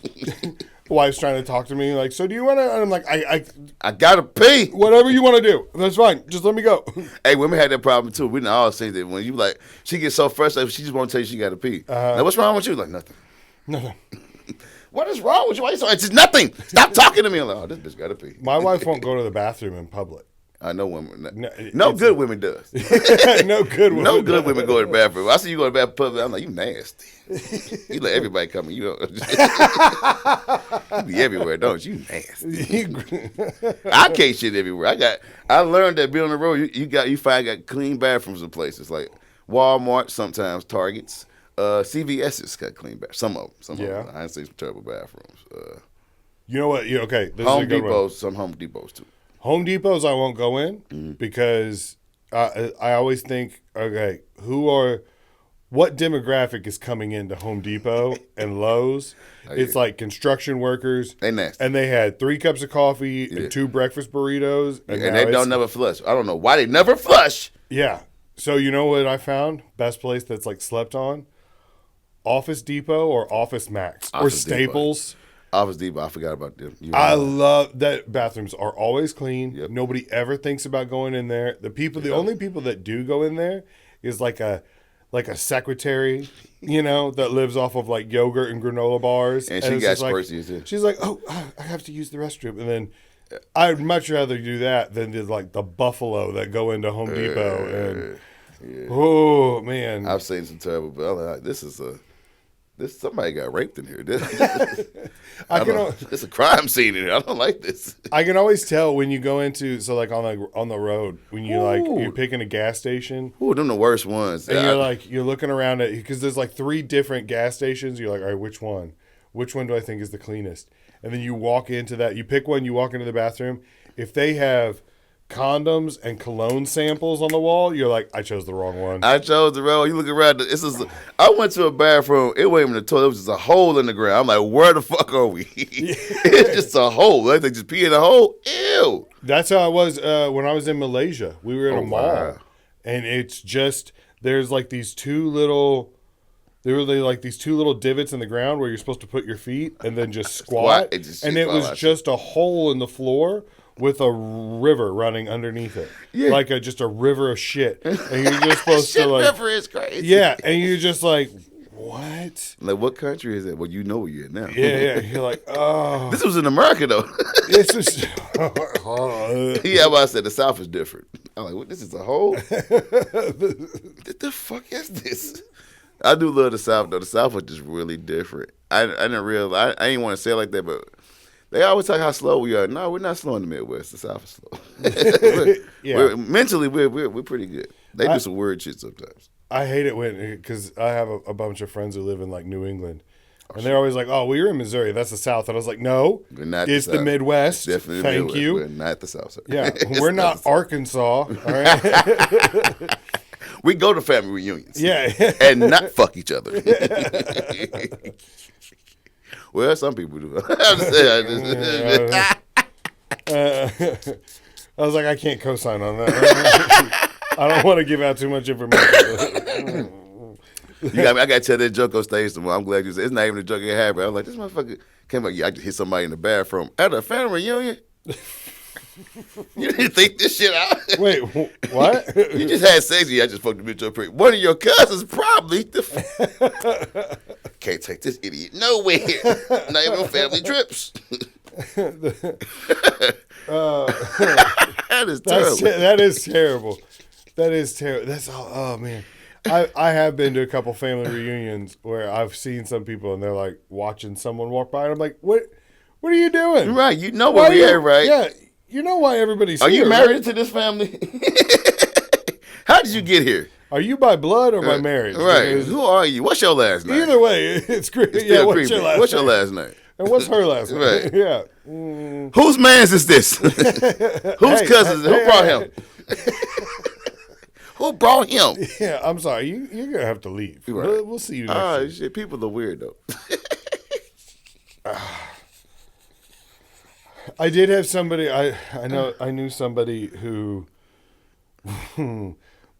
Wife's trying to talk to me like, so do you want to? And I'm like, I gotta pee. Whatever you want to do, that's fine. Just let me go. Hey, women had that problem too. We didn't all say that when you like, she gets so frustrated, she just want to tell you she gotta pee. Like, what's wrong with you? Like nothing. Nothing. What is wrong with you? Why you so? It's just nothing. Stop talking to me. I'm like, oh, this bitch gotta pee. My wife won't go to the bathroom in public. I know women. No good women does. No good women. No good women go to the bathroom. I see you go to the bathroom public. I'm like, you nasty. You let everybody come in. You be everywhere, don't you? You nasty. I can't shit everywhere. I learned that being on the road, you got clean bathrooms in places like Walmart, sometimes Targets, CVS's got clean bathrooms. Some of them. I ain't say some terrible bathrooms. You know what? Okay. This Home is a good Depots, one. some Home Depots too. Home Depots I won't go in because I always think, okay, what demographic is coming into Home Depot and Lowe's? It's like construction workers. They nasty. And they had 3 cups of coffee and 2 breakfast burritos. And they don't never flush. I don't know why they never flush. Yeah. So you know what I found? Best place that's like slept on? Office Depot or Office Max or Staples. Depot. Office Depot, I forgot about them. I love that bathrooms are always clean. Yep. Nobody ever thinks about going in there. The only people that do go in there is like a secretary, that lives off of like yogurt and granola bars. And she got spursies too. She's like, oh, I have to use the restroom. And then I'd much rather do that than like the buffalo that go into Home Depot. Oh, man. I've seen some terrible, but I'm like, somebody got raped in here. It's a crime scene in here. I don't like this. I can always tell when you go into on the road when you're picking a gas station. Ooh, them the worst ones. And you're looking around at because there's like 3 different gas stations. You're like, all right, which one? Which one do I think is the cleanest? And then you walk into that. You pick one. You walk into the bathroom. If they have condoms and cologne samples on the wall, you're like, I chose the wrong one. I chose the wrong one. You look around. I went to a bathroom. It wasn't even a toilet. It was just a hole in the ground. I'm like, where the fuck are we? It's just a hole. Like they just pee in a hole. Ew. That's how I was when I was in Malaysia. We were in a mall. Wow. And it's just, there's like these 2 little... There were like these 2 little divots in the ground where you're supposed to put your feet and then just squat. It was just a hole in the floor with a river running underneath it. Yeah. Like just a river of shit. And you're just supposed to like... river is crazy. Yeah, and you're just like, what? Like, what country is that? Well, you know where you're at now. Yeah. You're like, oh. This was in America, though. This is... Yeah, but I said the South is different. I'm like, what, this is a hole? What the fuck is this? I do love the South, though. The South was just really different. I didn't realize... I didn't want to say it like that, but... They always talk how slow we are. No, we're not slow in the Midwest. The South is slow. Mentally, we're pretty good. They do some weird shit sometimes. I hate it because I have a bunch of friends who live in like New England, and they're always like, "Oh, well, you're in Missouri. That's the South." And I was like, "No, we're not. It's the Midwest. It's definitely the Midwest. You. We're not the South. Sir. Yeah, we're not Arkansas. All right." We go to family reunions. Yeah, and not fuck each other. Well, some people do. I was like, I can't co-sign on that. I don't want to give out too much information. I got to tell that joke on stage tomorrow. I'm glad you said it's not even a joke it happened. I was like, this motherfucker came up. Yeah, I just hit somebody in the bathroom at a family reunion. You didn't think this shit out. Wait, what? You just had sex. Yeah, I just fucked the bitch up. One of your cousins probably. Can't take this idiot nowhere. Not even on family trips. That is terrible. That is terrible. That is terrible. That's all. Oh man, I have been to a couple family reunions where I've seen some people and they're like watching someone walk by and I'm like, what are you doing? Right, you know where we're at, right? Yeah. You know why everybody's here. Are you married right? to this family? How did you get here? Are you by blood or by marriage? Right. Because who are you? What's your last name? Either way, it's great. Yeah, what's your last name? And what's her last name? Right. Yeah. Whose man's is this? Whose cousins? Who brought him? Who brought him? Yeah, I'm sorry. You're going to have to leave. Right. We'll see you next week. Shit, people are weird, though. I did have somebody. I knew somebody who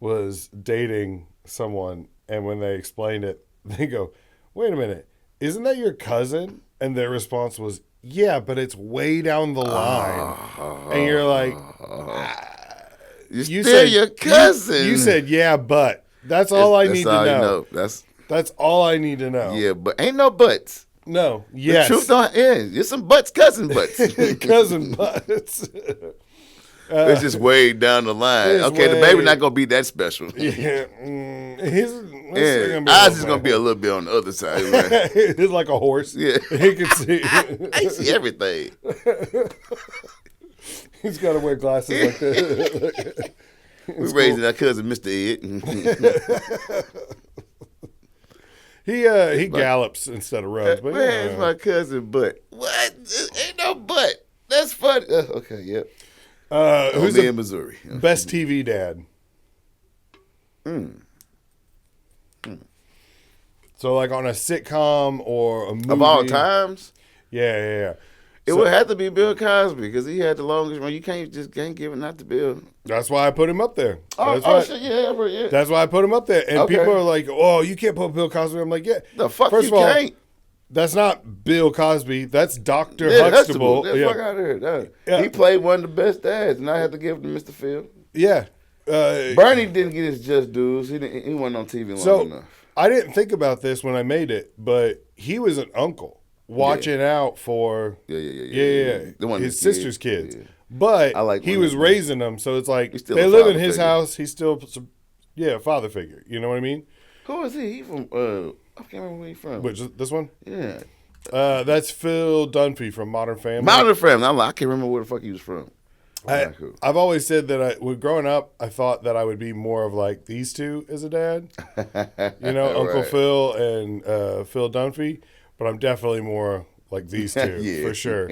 was dating someone, and when they explained it, they go, "Wait a minute, isn't that your cousin?" And their response was, "Yeah, but it's way down the line." And you're like, you said your cousin. You said, "Yeah, but." That's all I need to know. You know. That's all I need to know. Yeah, but ain't no buts. No. Yes. The truth don't end. There's some butts, cousin butts. Cousin butts. It's just way down the line. Okay, the baby not gonna be that special. Yeah. Eyes is gonna be a little bit on the other side. Right? It's like a horse. Yeah. He can see. I see everything. He's got to wear glasses like that. We're raising our cousin, Mr. Ed. He gallops instead of runs. But where's my cousin butt? What? Ain't no butt. That's funny. Okay, yep. Who's in Missouri? Best TV dad? So like on a sitcom or a movie Of all times? Yeah. It would have to be Bill Cosby because he had the longest run. You can't give it not to Bill. That's why I put him up there. Shit, yeah. That's why I put him up there. And people are like, "Oh, you can't put Bill Cosby." I'm like, "Yeah." The fuck First you of all, can't. that's not Bill Cosby. That's Dr. Yeah, Huxtable. Get the fuck out of here. Yeah. He played one of the best dads, and I had to give it to Mr. Phil. Yeah. Bernie didn't get his just dues. He wasn't on TV long enough. I didn't think about this when I made it, but he was an uncle watching out for his sister's kids. Yeah. But he was raising them, so it's like they live in his house. He's still a father figure. You know what I mean? Who is he? He from I can't remember where he's from. Which this one? Yeah. That's Phil Dunphy from Modern Family. Modern Family. I can't remember where the fuck he was from. I've always said that when growing up, I thought that I would be more of like these two as a dad. You know, Uncle Phil and Phil Dunphy. But I'm definitely more like these two for sure.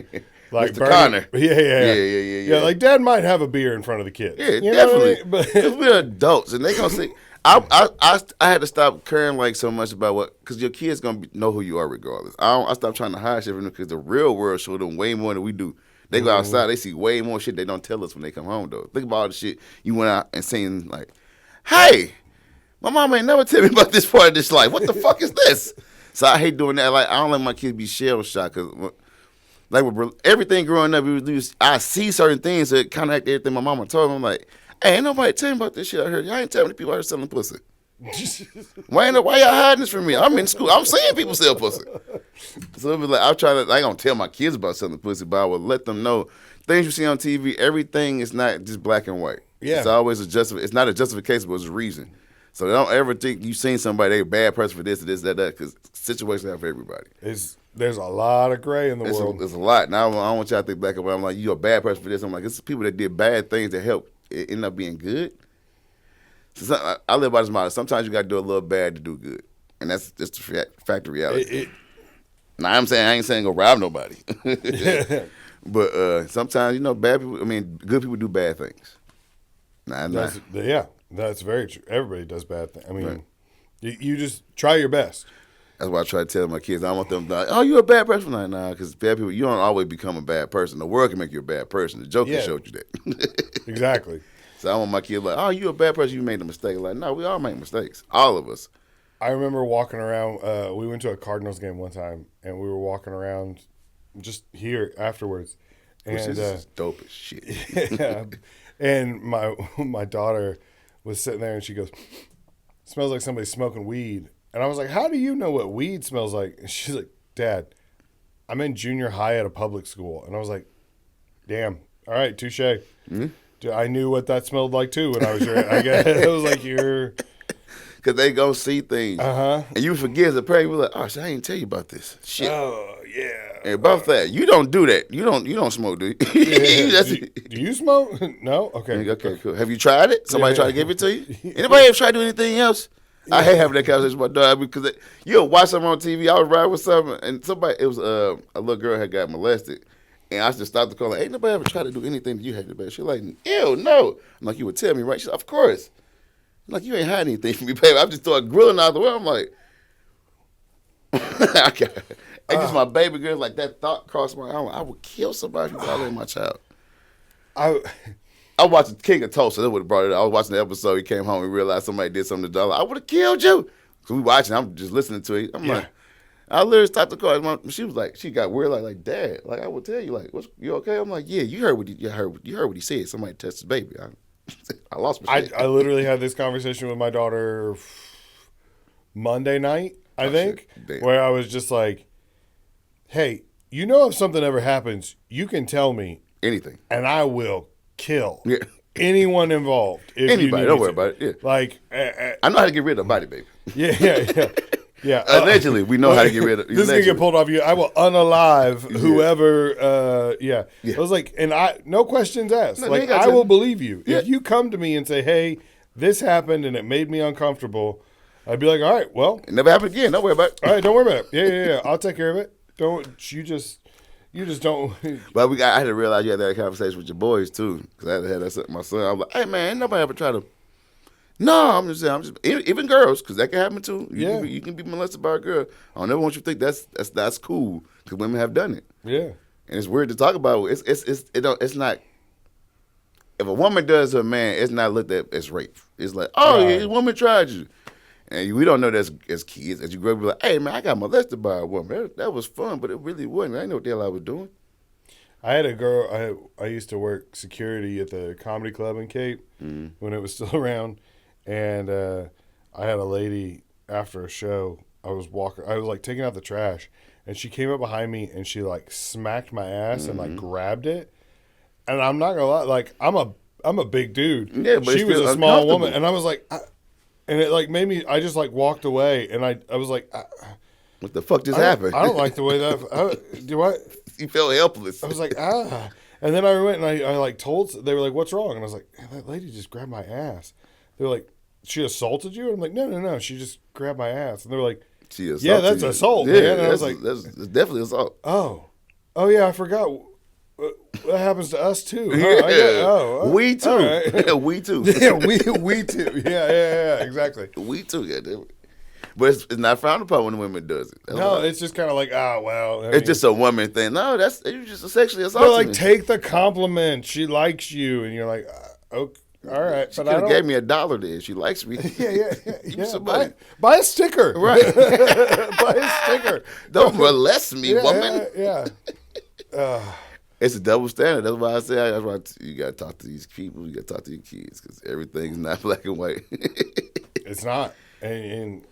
Like Mr. Connor. Yeah. Like Dad might have a beer in front of the kids. Yeah, you definitely. Know what I mean? But we're adults, and they gonna see. I had to stop caring like so much about what, because your kids gonna know who you are regardless. I stopped trying to hide shit from them because the real world showed them way more than we do. They go outside, they see way more shit they don't tell us when they come home though. Think about all the shit you went out and saying like, "Hey, my mom ain't never tell me about this part of this life. What the fuck is this?" So I hate doing that. Like I don't let my kids be shell shocked because, like with everything growing up, I see certain things that kind of like everything my mama told me. I'm like, "Hey, ain't nobody tell me about this shit I heard. Y'all ain't telling me people out here selling pussy. Why y'all hiding this from me? I'm in school. I'm seeing people sell pussy." So it be like I ain't gonna tell my kids about selling pussy, but I will let them know things you see on TV. Everything is not just black and white. Yeah, it's always it's not a justification, but it's a reason. So don't ever think you seen somebody they a bad person for this or this that because situations happen for everybody. There's a lot of gray in the world. There's a lot. Now I don't want y'all to think black and white. I'm like, you're a bad person for this. I'm like, it's people that did bad things that help it end up being good. So I live by this model. Sometimes you got to do a little bad to do good, and that's just the fact of reality. Now I ain't saying go rob nobody, but sometimes bad people. I mean, good people do bad things. That's very true. Everybody does bad things. I mean, you just try your best. That's why I try to tell my kids. I don't want them to like, "Oh, you're a bad person." I'm like, nah, because bad people, you don't always become a bad person. The world can make you a bad person. The Joker showed you that. Exactly. So I want my kids like, "Oh, you a bad person. You made a mistake." Like, no, we all make mistakes. All of us. I remember walking around. We went to a Cardinals game one time, and we were walking around just here afterwards. And this is dope as shit. Yeah. And my daughter was sitting there, and she goes, "Smells like somebody's smoking weed." And I was like, "How do you know what weed smells like?" And she's like, "Dad, I'm in junior high at a public school." And I was like, "Damn, all right, touche." Mm-hmm. Dude, I knew what that smelled like too when I was your. I guess it was like you're. Because they go see things. And you forget as a parent, you're like, "Oh, shit, I didn't tell you about this shit." Oh, yeah. And about that, you don't do that. You don't smoke, do you? Yeah. Do you smoke? No? Okay. Okay, cool. Have you tried it? Somebody tried to give it to you? Anybody ever tried to do anything else? I hate having that conversation with my dog because you'll watch something on TV. I was riding with something, and it was a little girl had got molested. And I just stopped the call. Like, ain't nobody ever tried to do anything that you had to do. She's like, "Ew, no." I'm like, "You would tell me, right?" She's like, "Of course." I'm like, "You ain't hiding anything from me, baby." I just started grilling out the way. I'm like, And just my baby girl, like that thought crossed my mind. I would kill somebody who violated my child. I watched King of Tulsa. That would have brought it up. I was watching the episode. He came home and realized somebody did something to the dog. I would have killed you. So we watching. I'm just listening to it. I'm like, I literally stopped the car. She was like, she got weird, like Dad, like I would tell you, like, you okay? I'm like, yeah, you heard what he heard what he said. Somebody touched his baby. I lost my shit. I literally had this conversation with my daughter Monday night, I think, where I was just like, hey, you know, if something ever happens, you can tell me anything, and I will kill anyone involved. Anybody, don't worry about it. Yeah, like I know how to get rid of a body, baby. Yeah. Allegedly, we know how to get rid of. This is gonna get pulled off you. I will unalive whoever. I was like, and no questions asked. No, like, I will believe you if you come to me and say, "Hey, this happened and it made me uncomfortable." I'd be like, "All right, well, it never happened again. Don't worry about it." All right, don't worry about it. Yeah. I'll take care of it. You just don't. But I had to realize you had that conversation with your boys too, because I had to have that with my son. I was like, "Hey man, ain't nobody ever try to." No, I'm just saying. Even girls, because that can happen too. You can be molested by a girl. I don't ever want you to think that's cool, because women have done it. Yeah, and it's weird to talk about. It's not. If a woman does to a man, it's not looked at as rape. It's like, a woman tried you, and we don't know that as kids. As you grow up, you're like, hey man, I got molested by a woman. That was fun, but it really wasn't. I didn't know what the hell I was doing. I had a girl. I used to work security at the comedy club in Cape when it was still around. And I had a lady after a show. I was like taking out the trash, and she came up behind me and she like smacked my ass and like grabbed it. And I'm not gonna lie, like I'm a big dude. Yeah, but she was a small woman, and I was like, and it like made me. I just like walked away, and I was like, what the fuck just happened? I don't like the way that. Do I? You felt helpless. I was like, and then I went and I like told. They were like, what's wrong? And I was like, that lady just grabbed my ass. They were like, she assaulted you? And I'm like, no. She just grabbed my ass. And they were like, yeah, that's assault. Yeah, man. And I was like, that's definitely assault. Oh yeah, I forgot. That happens to us too. Huh? We too. Right. We too. Yeah, we too. Yeah, exactly. We too. Yeah, but it's not frowned upon when a woman does it. It's just kind of like, it's just a woman thing. No, you're just a sexually assaulted. But like, take the compliment. She likes you, and you're like, okay. All right, she could have gave me $1 there. She likes me. Yeah. Buy a sticker. Right. Buy a sticker. Don't molest me, woman. Yeah. It's a double standard. That's why I say you got to talk to these people. You got to talk to your kids, because everything's not black and white. It's not, and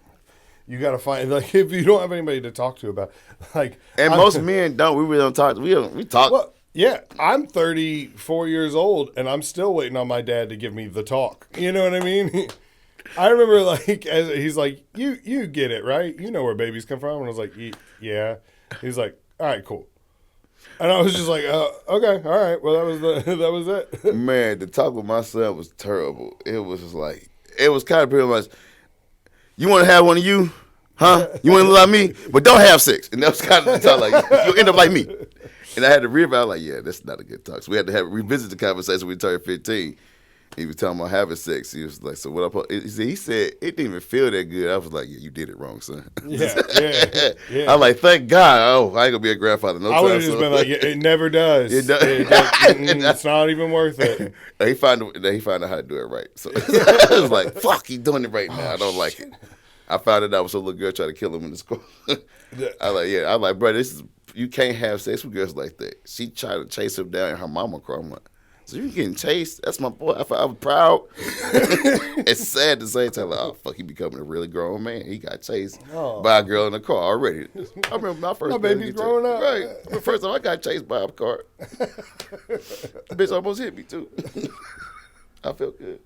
you got to find, like, if you don't have anybody to talk to about, like, and most men don't. We really don't talk. We talk. Well, yeah, I'm 34 years old, and I'm still waiting on my dad to give me the talk. You know what I mean? I remember, like, he's like, you get it, right? You know where babies come from? And I was like, yeah. He's like, all right, cool. And I was just like, okay, all right. Well, that was it. Man, the talk with my son was terrible. It was just like, it was kind of pretty much, you want to have one of you? Huh? You want to look like me? But don't have sex. And that was kind of the talk, like, you'll end up like me. And I had to realize, I was like, yeah, that's not a good talk. So we had to revisit the conversation when we turned 15. He was talking about having sex. He was like, so what he said, it didn't even feel that good. I was like, yeah, you did it wrong, son. Yeah. I'm like, thank God. I ain't going to be a grandfather no time. I would have just been like, it never does. It's not even worth it. He found out how to do it right. So I was like, fuck, he's doing it right now. I don't like it. I found out so a little girl tried to kill him in the school. I was like, bro, you can't have sex with girls like that. She tried to chase him down in her mama car. I'm like, so you getting chased? That's my boy. I was proud. It's sad to say, like, oh, fuck, he becoming a really grown man. He got chased by a girl in the car already. I remember my first baby's growing up. Right. The first time I got chased by a car. The bitch almost hit me, too. I felt good.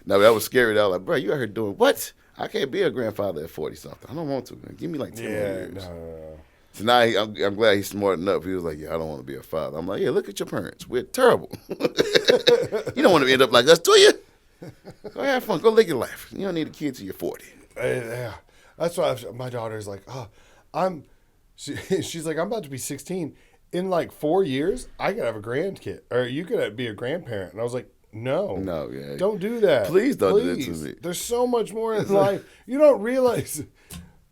No, that was scary. I was like, bro, you out here doing what? I can't be a grandfather at 40-something. I don't want to, man. Give me like 10 more years. No. So now I'm glad he's smart enough. He was like, yeah, I don't want to be a father. I'm like, yeah, look at your parents. We're terrible. You don't want to end up like us, do you? Go have fun. Go live your life. You don't need a kid till you're 40. Yeah. That's why my daughter's like, she's like, I'm about to be 16. In like 4 years, I could have a grandkid. Or you could be a grandparent. And I was like, no, yeah. Don't do that. Please don't do that to me. There's so much more in life. You don't realize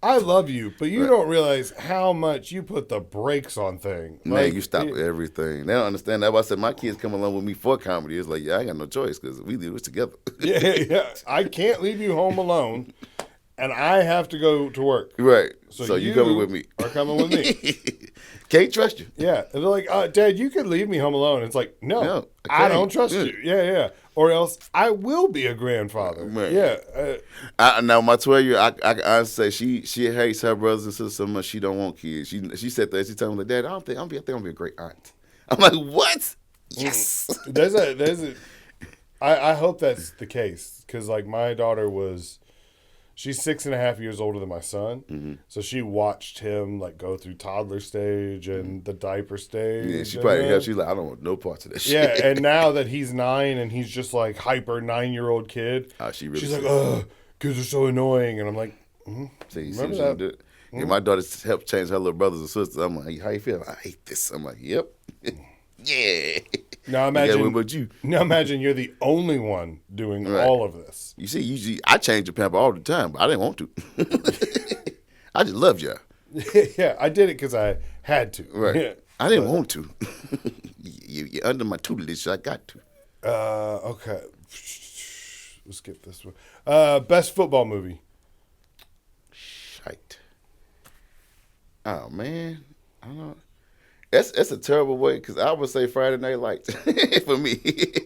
I love you, but you don't realize how much you put the brakes on things. Man, you stop everything. They don't understand. That's why I said my kids come along with me for comedy. It's like, yeah, I ain't got no choice because we do this together. Yeah. I can't leave you home alone, and I have to go to work. Right. So you coming with me. Are coming with me. Can't trust you. Yeah. And they're like, Dad, you could leave me home alone. It's like, no I don't trust you. Yeah. Or else I will be a grandfather. Man. Yeah. Now, my 12-year, I honestly say she hates her brothers and sisters so much she don't want kids. She said that. She told me, like, Dad, I think I'm gonna be a great aunt. I'm like, what? Yes. I hope that's the case because, like, my daughter she's 6.5 years older than my son. Mm-hmm. So she watched him, like, go through toddler stage and the diaper stage. Yeah, she probably helped. She's like, I don't want no parts of this shit. Yeah, and now that he's 9 and he's just, like, hyper 9-year-old kid, she's like, ugh, kids are so annoying. And I'm like, see that? Do it. Yeah, my daughter helped change her little brothers and sisters. I'm like, how you feel? I hate this. I'm like, yep. Yeah. Now imagine you're the only one doing all of this. You see, usually I change the pamper all the time, but I didn't want to. I just loved y'all. Yeah, I did it because I had to. Right. Yeah. I didn't want to. You're under my tutelage, so I got to. Okay. Let's skip this one. Best football movie. Shite. Oh, man. I don't know. That's a terrible way because I would say Friday Night Lights for me.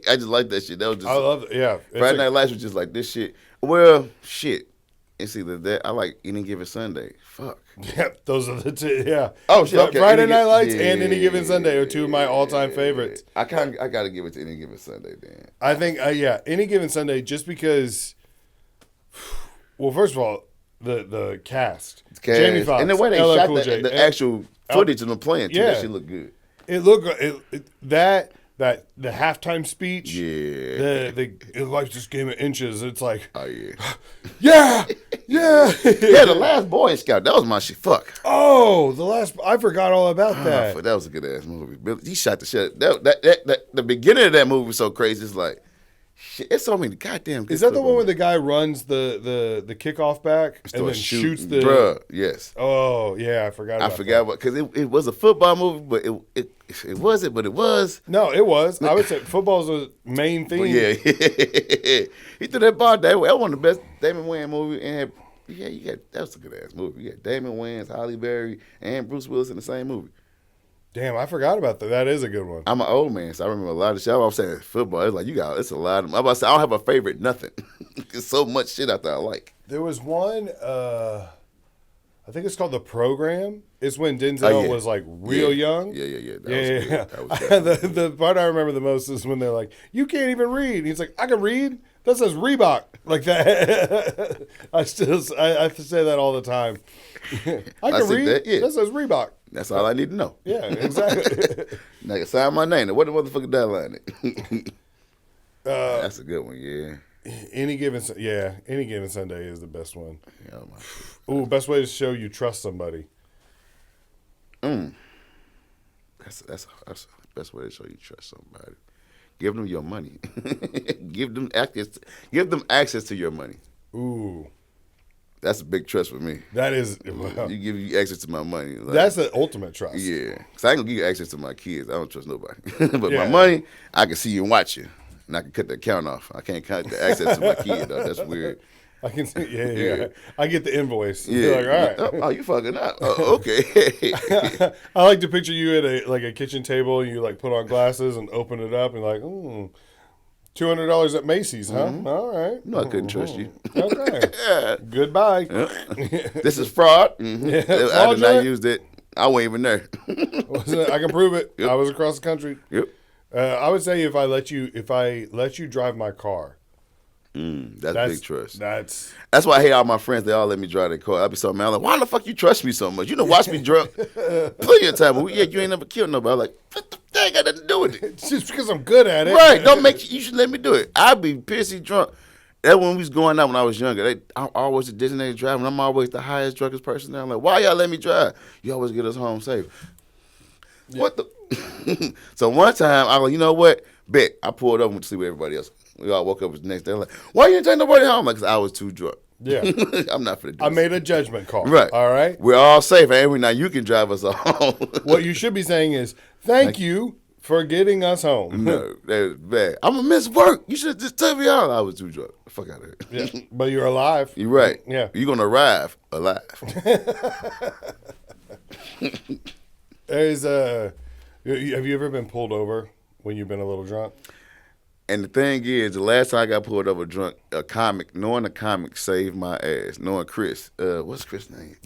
I just like that shit. That was just I love it. Yeah, Friday Night Lights was just like this shit. Well, shit. It's either that I like Any Given Sunday. Fuck. Yeah, those are the two. Yeah. Oh shit. Okay. Friday Night Lights and Any Given Sunday are two of my all-time favorites. I gotta give it to Any Given Sunday, then. I think Any Given Sunday just because. Well, first of all, the cast. Jamie Foxx, and the way they shot the actual footage of them playing too, that shit looked good. It looked that the halftime speech. Yeah. The life just came in inches. It's like, oh yeah. Yeah. Yeah, the last Boy Scout. That was my shit. Fuck. Oh, I forgot all about that. That was a good ass movie. He shot the shit. The beginning of that movie was so crazy. It's like, shit, it's so many goddamn. Is that the one where the guy runs the kickoff back and then shoots the? Bruh, yes. Oh yeah, I forgot. I forgot what because it was a football movie, but it wasn't. But it was. No, it was. I would say football's a main theme. Yeah, he threw that ball. That was one of the best Damon Wayans movie. And that was a good ass movie. You got Damon Wayans, Halle Berry, and Bruce Willis in the same movie. Damn, I forgot about that. That is a good one. I'm an old man, so I remember a lot of shit. I was saying football. It's like it's a lot of them. I'm about to say I don't have a favorite nothing. There's so much shit out there I like. There was one, I think it's called The Program. It's when Denzel was like real young. Yeah. The part I remember the most is when they're like, "You can't even read." And he's like, "I can read. That says Reebok." Like that. I have to say that all the time. I can read. That says Reebok. That's all I need to know. Yeah, exactly. Now you sign my name. What the motherfucker deadline it? That's a good one. Yeah. Any Given Sunday is the best one. Yeah, ooh, best way to show you trust somebody. That's the best way to show you trust somebody. Give them your money. Give them access to your money. Ooh. That's a big trust for me. That is. Well, you give you access to my money. Like, that's the ultimate trust. Yeah. Because I ain't going to give you access to my kids. I don't trust nobody. But my money, I can see you and watch you. And I can cut the account off. I can't cut the access to my kid, though. That's weird. I can see, yeah. I get the invoice. Yeah. You're like, all right. Oh, you fucking up. Oh, okay. I like to picture you at a kitchen table and you like put on glasses and open it up and like, $200 at Macy's, huh? Mm-hmm. All right. No, I couldn't trust you. Okay. Goodbye. This is fraud. Mm-hmm. Yeah, I did not use it. I wasn't even there. I can prove it. Yep. I was across the country. Yep. I would say if I let you drive my car. That's big trust. That's why I hate all my friends. They all let me drive their car. I'd be so mad. I'm like, why the fuck you trust me so much? You know, watch me drunk. Plenty of time. You ain't never killed nobody. I'm like, what the that ain't got nothing to do with it. It's just because I'm good at it. Right. You should let me do it. I'd be pissy drunk. That when we was going out when I was younger. I'm always a designated driver, and I'm always the highest, drunkest person there. I'm like, why y'all let me drive? You always get us home safe. Yeah. What the? So one time, I was like, you know what? Bet. I pulled up and went to sleep with everybody else. We all woke up the next day. Like, why you didn't take nobody home? Like, because I was too drunk. Yeah. I'm not finna do I this. made a judgment call. Right. All right. We're all safe, ain't we? Now you can drive us home. What you should be saying is, thank you for getting us home. No, that's bad. I'm gonna miss work. You should just tell me out. I was too drunk. Fuck out of here. Yeah. But you're alive. You're right. Yeah. You're gonna arrive alive. There's have you ever been pulled over when you've been a little drunk? And the thing is, the last time I got pulled over drunk, knowing a comic saved my ass. Knowing Chris, what's Chris' name?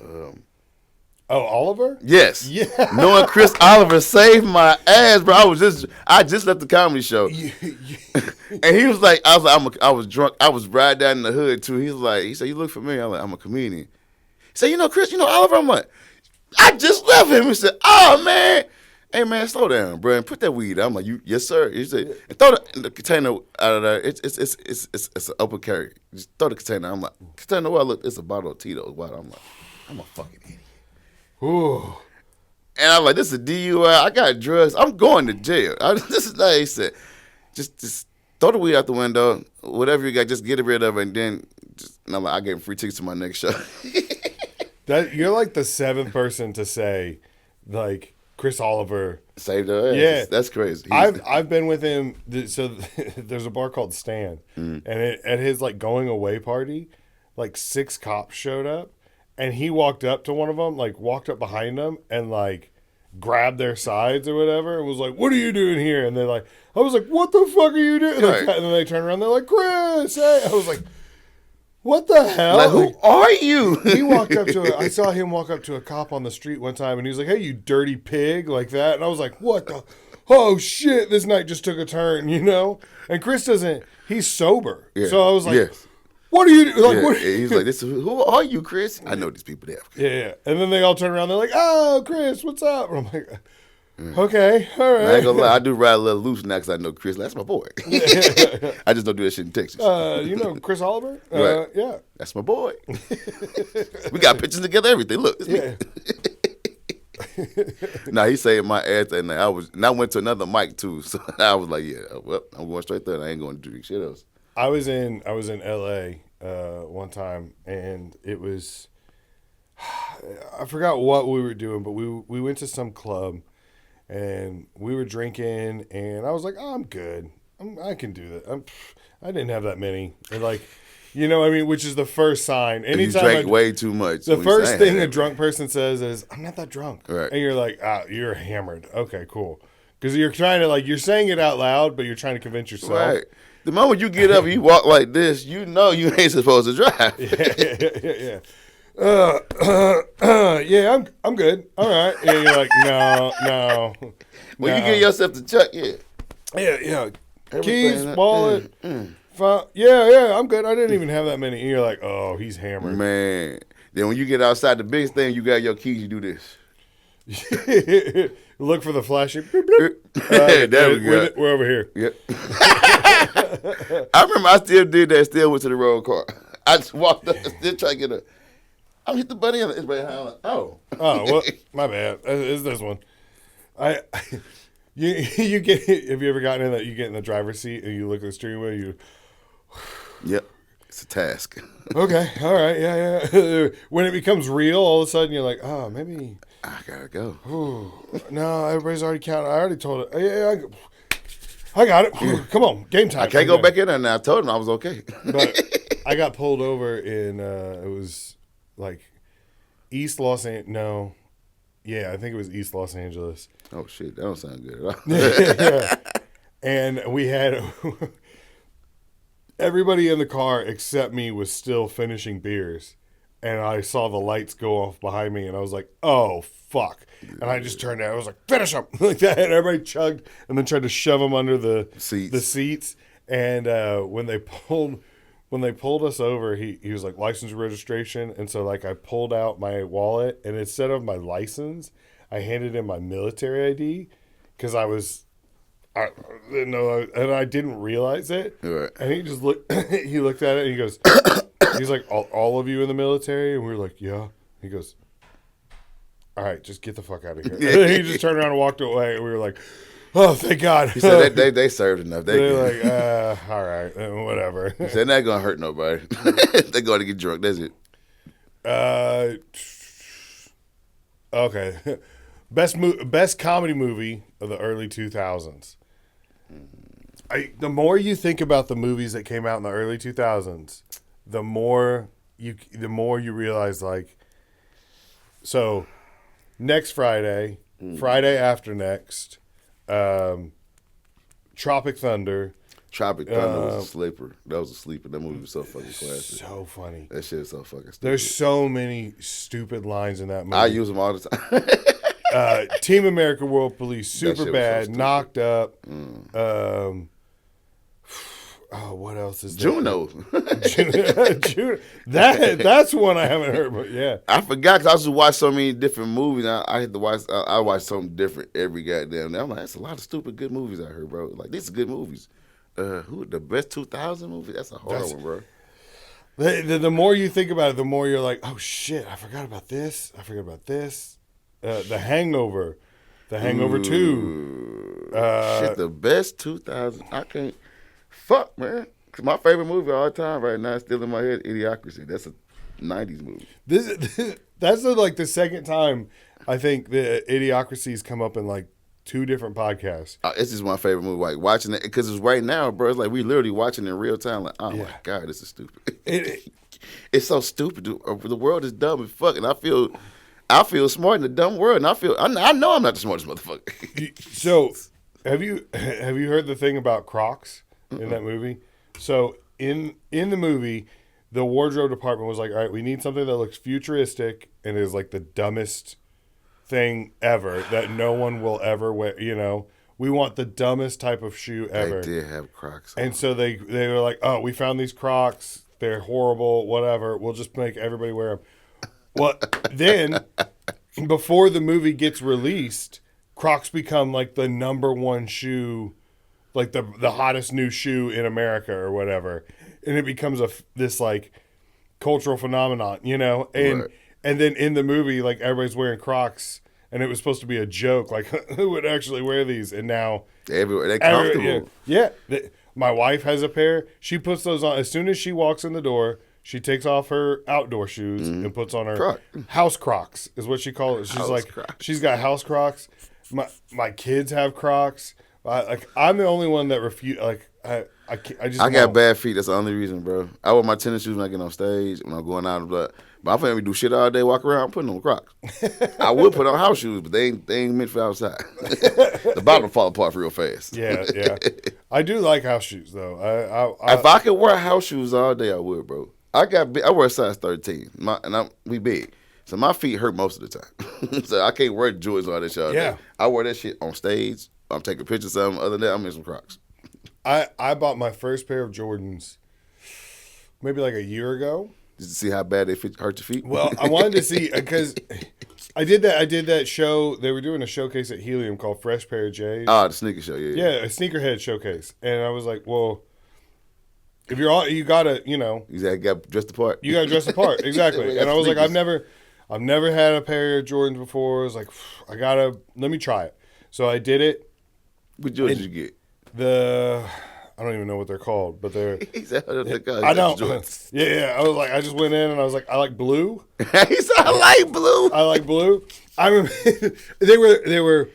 Oh, Oliver? Yes. Yeah. Knowing Chris Oliver saved my ass, bro. I just left the comedy show. And he was like, I was drunk. I was riding down in the hood too. He said, you look familiar. I'm like, I'm a comedian. He said, Chris, Oliver? I'm like, I just left him. He said, oh man. Hey man, slow down, bro, and put that weed out. I'm like, yes sir. He said, and throw the container out of there. It's an open carry. Just throw the container. I'm like, container what? Look, it's a bottle of Tito's water. I'm like, I'm a fucking idiot. Ooh. And I'm like, this is a DUI. I got drugs. I'm going to jail. This is like he said. Just throw the weed out the window. Whatever you got, just get rid of it. And then, and I'm like, I gave him free tickets to my next show. You're like the seventh person to say, like, Chris Oliver saved her ass. Yeah, that's crazy. I've been with him. So there's a bar called Stan, and at his like going away party, like 6 cops showed up, and he walked up to one of them, like walked up behind them, and like grabbed their sides or whatever, and was like, "What are you doing here?" And they're like, "I was like, what the fuck are you doing?" Like, and then they turn around, they're like, "Chris, hey!" I was like, what the hell? Like, who are you? He walked up to I saw him walk up to a cop on the street one time, and he was like, "Hey, you dirty pig," like that. And I was like, what the? Oh, shit, this night just took a turn, And Chris he's sober. Yeah. So I was like, what are you like? Yeah. What He's like, who are you, Chris? I know these people there. Yeah. And then they all turn around, they're like, "Oh, Chris, what's up?" And I'm like, okay, all right. I ain't gonna lie, I do ride a little loose now because I know Chris. That's my boy. I just don't do that shit in Texas. Chris Oliver? Right. Yeah. That's my boy. We got pictures together, everything. Look, it's me. Nah, he saved my ass, and I went to another mic too. So I was like, yeah, well, I'm going straight there. And I ain't going to drink shit else. I was in LA one time, and it was I forgot what we were doing, but we went to some club. And we were drinking, and I was like, "Oh, I'm good. I can do that." I didn't have that many, and like, which is the first sign. Anytime you drank way too much. The first thing a drunk person says is, "I'm not that drunk," right? And you're like, "You're hammered." Okay, cool. Because you're trying to you're saying it out loud, but you're trying to convince yourself. Right. The moment you get up and you walk like this, you ain't supposed to drive. Yeah. Yeah, I'm good. All right. Yeah, you're like, no. When you get yourself to check, yeah. Yeah. Keys, wallet. Yeah, I'm good. I didn't even have that many. And you're like, oh, he's hammered. Man. Then when you get outside, the biggest thing, you got your keys, you do this. Look for the flashing. There we go. We're over here. Yep. I remember I still did that, still went to the road car. I just walked up, still trying to get I hit the button and it's behind. Oh, well, my bad. It's this one. You get. Have you ever gotten in that? You get in the driver's seat and you look at the steering wheel. Yep, it's a task. Okay, all right, yeah. When it becomes real, all of a sudden you're like, oh, maybe I gotta go. No, everybody's already counted. I already told it. Yeah, I got it. Come on, game time. I can't go back in there now. I told him I was okay. But I got pulled over in. It was. Like East Los Angeles. No. Yeah, I think it was East Los Angeles. Oh, shit. That don't sound good at all. Yeah. And we had everybody in the car except me was still finishing beers. And I saw the lights go off behind me, and I was like, oh, fuck. And I just turned out. I was like, finish them. Like that. And everybody chugged and then tried to shove them under the seats. And when they pulled us over, he was like, license and registration. And so, like, I pulled out my wallet, and instead of my license, I handed him my military ID because I didn't know, and I didn't realize it. Right. And he just looked at it, and he goes, he's like, all of you in the military? And we were like, yeah. He goes, all right, just get the fuck out of here. And then he just turned around and walked away, and we were like, Oh, thank God. He said they served enough. They're like, all right, whatever. He said, not going to hurt nobody. They're going to get drunk. That's it. Okay. Best comedy movie of the early 2000s. The more you think about the movies that came out in the early 2000s, the more you realize, like, so next Friday, Friday after next, Tropic Thunder. Tropic Thunder was a sleeper. That was a sleeper. That movie was so fucking classic. So funny. That shit is so fucking stupid. There's so many stupid lines in that movie. I use them all the time. Team America World Police, Super Bad, so Knocked Up. What else is there? Juno. Juno. That's one I haven't heard, but yeah. I forgot because I used to watch so many different movies. I had to watch. I watch something different every goddamn day. I'm like, that's a lot of stupid good movies out here, bro. Like, these are good movies. Who the best 2000 movie? That's a hard one, bro. The more you think about it, the more you're like, oh shit, I forgot about this. I forgot about this. The Hangover. The Hangover 2. Shit, the best 2000. I can't. Fuck, man. Cause my favorite movie all the time right now is still in my head, Idiocracy. That's a 90s movie. That's like the second time I think the Idiocracy's come up in like 2 different podcasts. It's just my favorite movie. Like watching it, because it's right now, bro. It's like we literally watching it in real time. Like, oh my God, this is stupid. It's so stupid. The world is dumb as fuck, and I feel smart in the dumb world, and I know I'm not the smartest motherfucker. So, have you heard the thing about Crocs in that movie? So in the movie, the wardrobe department was like, all right, we need something that looks futuristic and is like the dumbest thing ever that no one will ever wear. You know, we want the dumbest type of shoe ever. They did have Crocs on. And so they were like, oh, we found these Crocs. They're horrible. Whatever. We'll just make everybody wear them. Well, then before the movie gets released, Crocs become like the number one shoe, like the hottest new shoe in America or whatever, and it becomes this like cultural phenomenon, you know. And Right. and then in the movie, like everybody's wearing Crocs, and it was supposed to be a joke, like who would actually wear these? And now They're comfortable. My wife has a pair. She puts those on as soon as she walks in the door. She takes off her outdoor shoes and puts on her house Crocs, is what she calls it. She's got house Crocs. My kids have Crocs. I'm the only one that refuse. Like I got bad feet. That's the only reason, bro. I wear my tennis shoes when I get on stage, when I'm going out. But I'm finna do shit all day, walk around. I'm putting on Crocs. I would put on house shoes, but they ain't meant for outside. The bottom fall apart real fast. Yeah. I do like house shoes though. If I could wear house shoes all day, I would, bro. I wear a size 13, we big, so my feet hurt most of the time. So I can't wear Jordans all this shit all day. I wear that shit on stage. I'm taking pictures of them. Other than that, I'm in some Crocs. I bought my first pair of Jordans maybe like a year ago. Did you see how bad they hurt your feet? Well, I wanted to see because I did that show. They were doing a showcase at Helium called Fresh Pair of J's. Oh, the sneaker show, yeah. Yeah, a sneakerhead showcase, and I was like, well. If you're all, you gotta, you know. You got dressed apart. You gotta dress apart, exactly. And I was like, I've never had a pair of Jordans before. I was like, let me try it. So I did it. What Jordans did you get? I don't even know what they're called, but they're. I don't. Yeah. I was like, I just went in and I was like, I like blue. He said, I like blue. I like blue. I remember they were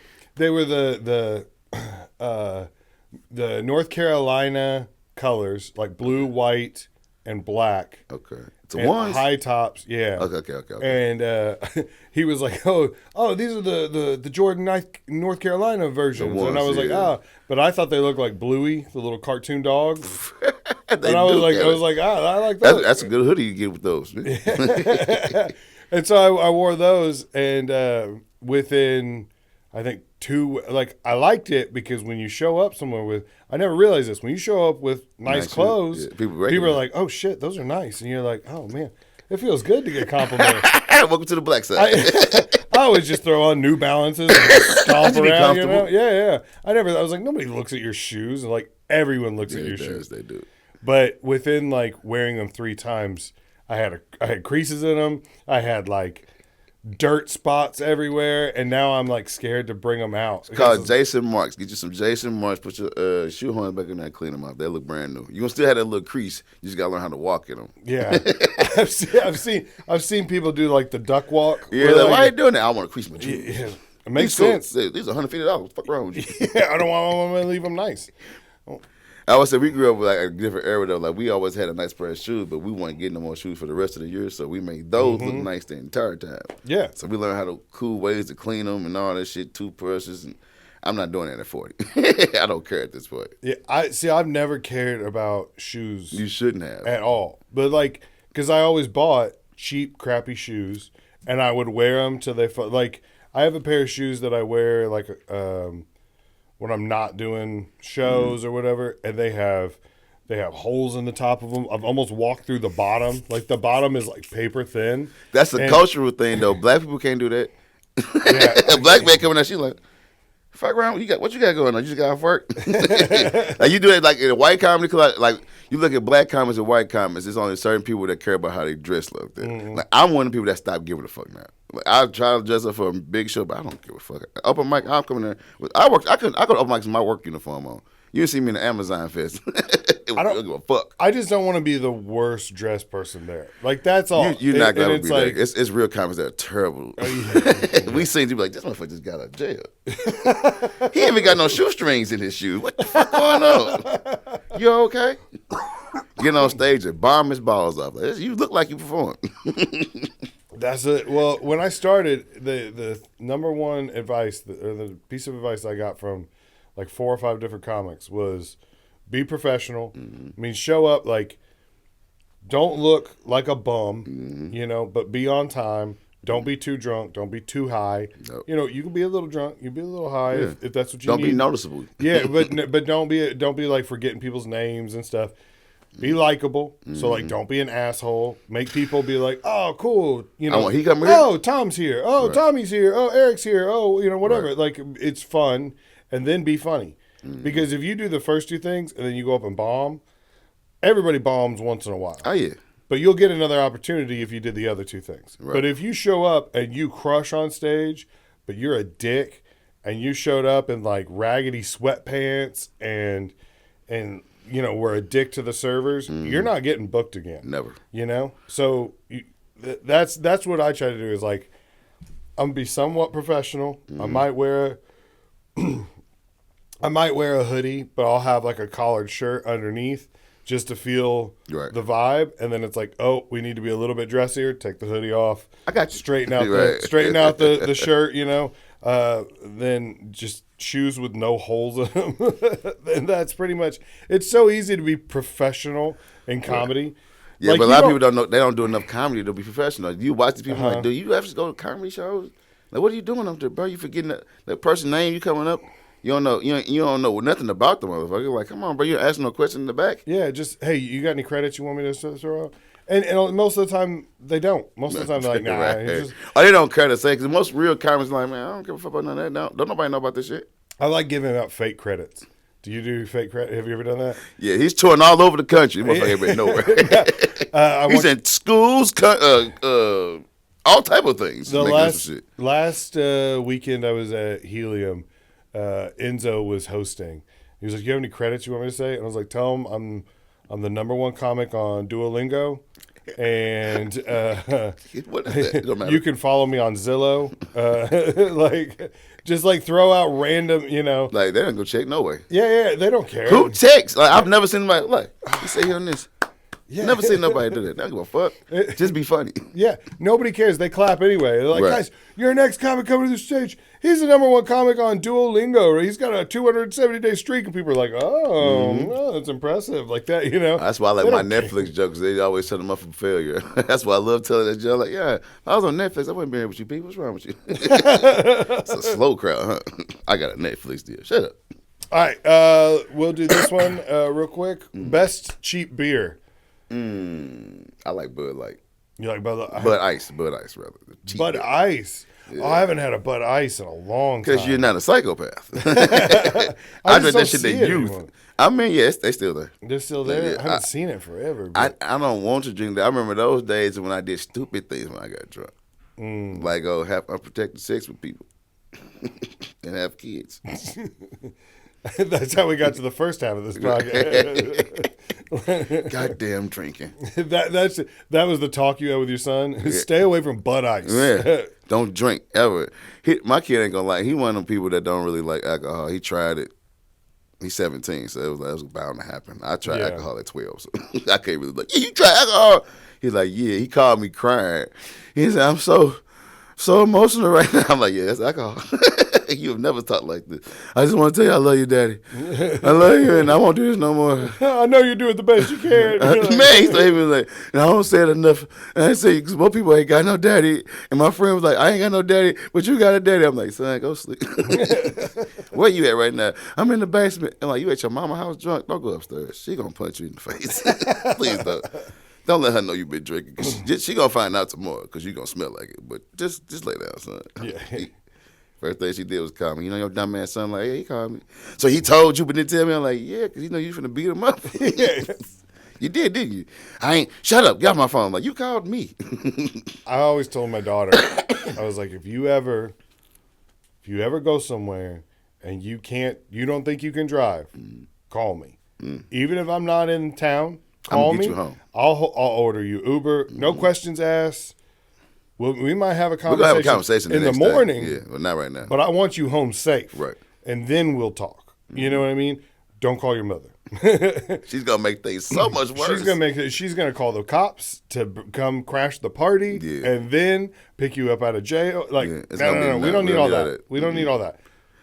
the North Carolina colors, like blue, white, and black. Okay. It's ones? High tops, yeah. Okay. And he was like, oh, these are the Jordan North Carolina versions. And I was like, but I thought they looked like Bluey, the little cartoon dog. And I was like, I like those. That's a good hoodie you get with those. And so I wore those, and within, I think, I liked it because when you show up somewhere with, I never realized this, when you show up with nice clothes, people are like, oh shit, those are nice. And you're like, oh man, it feels good to get complimented. Welcome to the black side. I always just throw on New Balances and stomp around, you know? Yeah. I was like, nobody looks at your shoes. And like, everyone looks at your shoes. They do. But within like wearing them 3 times, I had creases in them. I had like dirt spots everywhere, and now I'm like scared to bring them out. It's called Jason Marks. Get you some Jason Marks. Put your shoe horns back in there and clean them up. They look brand new. You gonna still have that little crease. You just gotta learn how to walk in them. Yeah, I've seen people do like the duck walk. Yeah, like, why are you doing that? I want to crease my shoes. Yeah, it makes sense. These are $150. Fuck wrong with you? Yeah, I don't want to leave them nice. I would say we grew up with like a different era though. Like we always had a nice pair of shoes, but we weren't getting no more shoes for the rest of the year, so we made those look nice the entire time. Yeah. So we learned how to cool ways to clean them and all that shit, toothbrushes, and I'm not doing that at 40. I don't care at this point. Yeah, I've never cared about shoes. You shouldn't have at all, but like, because I always bought cheap, crappy shoes, and I would wear them till they like. I have a pair of shoes that I wear like when I'm not doing shows or whatever, and they have holes in the top of them. I've almost walked through the bottom. Like the bottom is like paper thin. That's a cultural thing though. Black people can't do that. Yeah, a black man coming out, she's like, fuck around. What you got going on? You just got off work? Like you do it like in a white comedy club. Like you look at black comics and white comics. There's only certain people that care about how they dress like that. Like I'm one of the people that stopped giving a fuck now. Like I try to dress up for a big show, but I don't give a fuck. Open mic, I'm coming there. I could open mics in my work uniform on. You see me in the Amazon Fest. I don't give a fuck. I just don't want to be the worst dressed person there. Like that's all. You're not gonna be like, there. It's real comics that are terrible. We seen you be like, this motherfucker just got out of jail. He ain't even got no shoestrings in his shoes. What the fuck going on? You okay? Get on stage and bomb his balls off. You look like you performed. That's it. Well, when I started, the number one advice, the piece of advice I got from like 4 or 5 different comics was be professional. I mean, show up like, don't look like a bum, you know, but be on time. Don't be too drunk. Don't be too high. Nope. You know, you can be a little drunk. You can be a little high if that's what you need. Don't be noticeable. Yeah, but don't be like forgetting people's names and stuff. Be likable. So like, don't be an asshole. Make people be like, oh, cool. You know, he come here. Oh, Tom's here. Oh, right. Tommy's here. Oh, Eric's here. Oh, you know, whatever. Right. Like it's fun, and then be funny. Because if you do the first 2 things and then you go up and bomb, everybody bombs once in a while. Oh yeah. But you'll get another opportunity if you did the other 2 things. Right. But if you show up and you crush on stage, but you're a dick, and you showed up in like raggedy sweatpants and you know, we're a dick to the servers, you're not getting booked again. Never. You know? So that's what I try to do is like, I'm going to be somewhat professional. I might wear a hoodie, but I'll have like a collared shirt underneath just to feel the vibe. And then it's like, oh, we need to be a little bit dressier. Take the hoodie off. I got you. Straighten out the shirt, you know. Then just shoes with no holes in them. And that's pretty much. It's so easy to be professional in comedy. Yeah, like, but a lot of people don't know. They don't do enough comedy to be professional. You watch these people like, do you ever go to comedy shows? Like, what are you doing up there, bro? You forgetting that person's name? You coming up? You don't know. You don't know nothing about the motherfucker. Like, come on, bro. You're asking no question in the back. Yeah, just hey, you got any credits you want me to throw out? And most of the time they don't. Most of the time they're like, nah. Right. They don't care to say because most real comics are like, man, I don't give a fuck about none of that. No, don't nobody know about this shit. I like giving out fake credits. Do you do fake credit? Have you ever done that? Yeah, he's touring all over the country. This motherfucker ain't nowhere. He's in schools, all type of things. The last weekend I was at Helium, Enzo was hosting. He was like, "You have any credits you want me to say?" And I was like, "Tell him I'm the #1 comic on Duolingo, and what is that? It don't matter. You can follow me on Zillow." Like, just like throw out random, you know. Like they don't go check no way. Yeah, they don't care. Who checks? Like I've never seen anybody like you say here on this. Yeah. Never seen nobody do that. They don't give a fuck. Just be funny. Yeah, nobody cares. They clap anyway. They're like, guys, your next comic coming to the stage. He's the #1 comic on Duolingo. He's got a 270-day streak, and people are like, oh, that's impressive. Like that, you know. That's why I like my Netflix jokes. They always set them up for failure. That's why I love telling that joke. Like, yeah, if I was on Netflix, I wouldn't be here with you people. What's wrong with you? It's a slow crowd, huh? I got a Netflix deal. Shut up. All right, we'll do this one real quick. Best cheap beer. I like Bud Light. You like Bud Light? Bud Ice, rather. Bud Ice. Yeah. Oh, I haven't had a Bud Ice in a long time. Because you're not a psychopath. I drink that shit they youth. I mean, yes, they still there. They're still there? Yeah, I haven't seen it forever. I don't want to drink that. I remember those days when I did stupid things when I got drunk. Like go have unprotected sex with people and have kids. That's how we got to the first half of this podcast. Goddamn drinking. that was the talk you had with your son. Stay away from Bud Ice. Yeah. Don't drink ever. My kid ain't gonna like. He one of them people that don't really like alcohol. He tried it. He's 17, so it was bound to happen. I tried alcohol at 12, so I can't really like. Yeah, you tried alcohol? He's like, yeah. He called me crying. He said, I'm so emotional right now. I'm like, yeah, that's alcohol. You have never talked like this. I just want to tell you I love you, Daddy. I love you, and I won't do this no more. I know you're doing the best you can. Man, he's even like, and I don't say it enough. And I say, because most people ain't got no daddy. And my friend was like, I ain't got no daddy, but you got a daddy. I'm like, son, go sleep. Where you at right now? I'm in the basement. I'm like, you at your mama's house drunk? Don't go upstairs. She going to punch you in the face. Please don't. Don't let her know you've been drinking. Cause she going to find out tomorrow because you going to smell like it. But just lay down, son. Yeah. First thing she did was call me. You know your dumb ass son? Like, yeah, he called me. So he told you but didn't tell me? I'm like, yeah, because you know you finna beat him up. You did, didn't you? I ain't. Shut up. Get off my phone. I'm like, you called me. I always told my daughter, I was like, if you ever go somewhere and you don't think you can drive, call me. Even if I'm not in town, call me. You home. I'll order you Uber. No questions asked. Well, we might have a conversation. We're going to have a conversation in the morning. Yeah, but not right now. But I want you home safe. Right. And then we'll talk. You know what I mean? Don't call your mother. She's going to make things so much worse. She's going to call the cops to come crash the party and then pick you up out of jail. Like, no. We don't need all that. We don't need all that.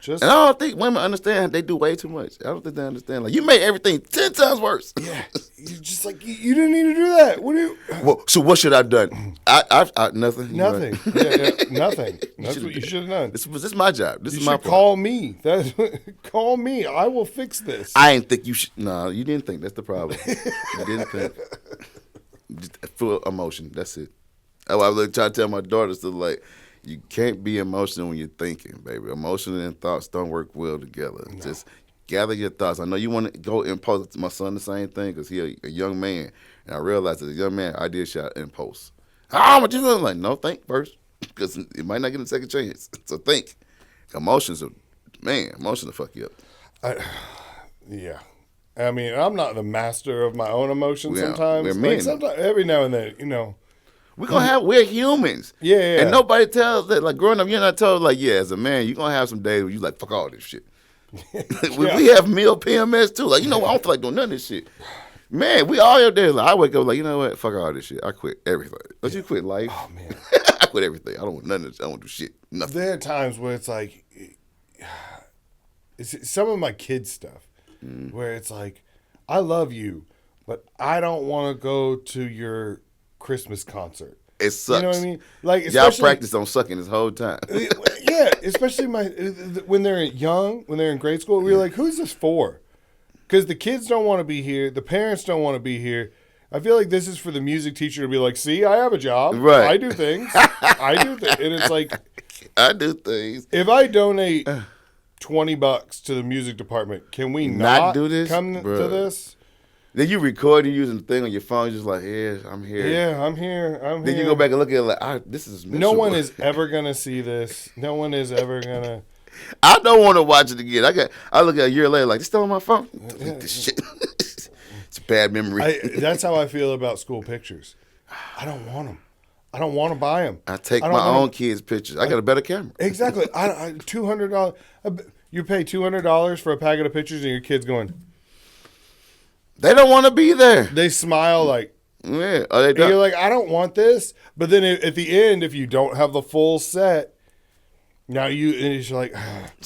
And I don't think women understand they do way too much. I don't think they understand. Like, you made everything 10 times worse. Yeah. You just like, you didn't need to do that. What do you? Well, so what should I have done? I nothing. Nothing. Nothing. That's what you should have done. This is my job. This is my part. Call me. Call me. I will fix this. I didn't think you should. No, you didn't think. That's the problem. You didn't think. Just full emotion. That's it. I was trying to tell my daughters to like, you can't be emotional when you're thinking, baby. Emotion and thoughts don't work well together. No. Just gather your thoughts. I know you want to go impulse to my son the same thing because he's a young man. And I realized as a young man, I did shot impulse. How much you doing? Like, no, think first because it might not get a second chance. So think. Emotions will fuck you up. Yeah. I mean, I'm not the master of my own emotions sometimes. We're men. Sometimes, every now and then, We're humans. Yeah. And nobody tells that, like, growing up, you're not told, like, yeah, as a man, you're going to have some days where you like, fuck all this shit. We have meal PMS, too. Like, I don't feel like doing none of this shit. Man, we all out there. Like, I wake up like, you know what? Fuck all this shit. I quit everything. Don't you quit life? Oh, man. I quit everything. I don't want none of this. I don't want to do shit. Nothing. There are times where it's like, it's some of my kids' stuff, where it's like, I love you, but I don't want to go to your Christmas concert. It sucks. You know what I mean? Like, y'all practice on sucking this whole time. Yeah, especially when they're young, when they're in grade school, we're like, who's this for? Because the kids don't want to be here, the parents don't want to be here. I feel like this is for the music teacher to be like, see, I have a job. Right. I do things. And it's like, I do things. If I donate $20 to the music department, can we not do this? Come to this? Then you record and using the thing on your phone, just like, yeah, I'm here. Yeah, I'm here. Then you go back and look at it like, this is miserable. No one is ever going to see this. No one is ever going to. I don't want to watch it again. I look at it a year later like, this still on my phone? Delete this shit. It's a bad memory. That's how I feel about school pictures. I don't want them. I don't want to buy them. I take my own kids' pictures. I got a better camera. Exactly. $200. You pay $200 for a packet of pictures and your kid's going. They don't want to be there. They smile like, yeah. You're like, I don't want this. But then at the end, if you don't have the full set, now you're like,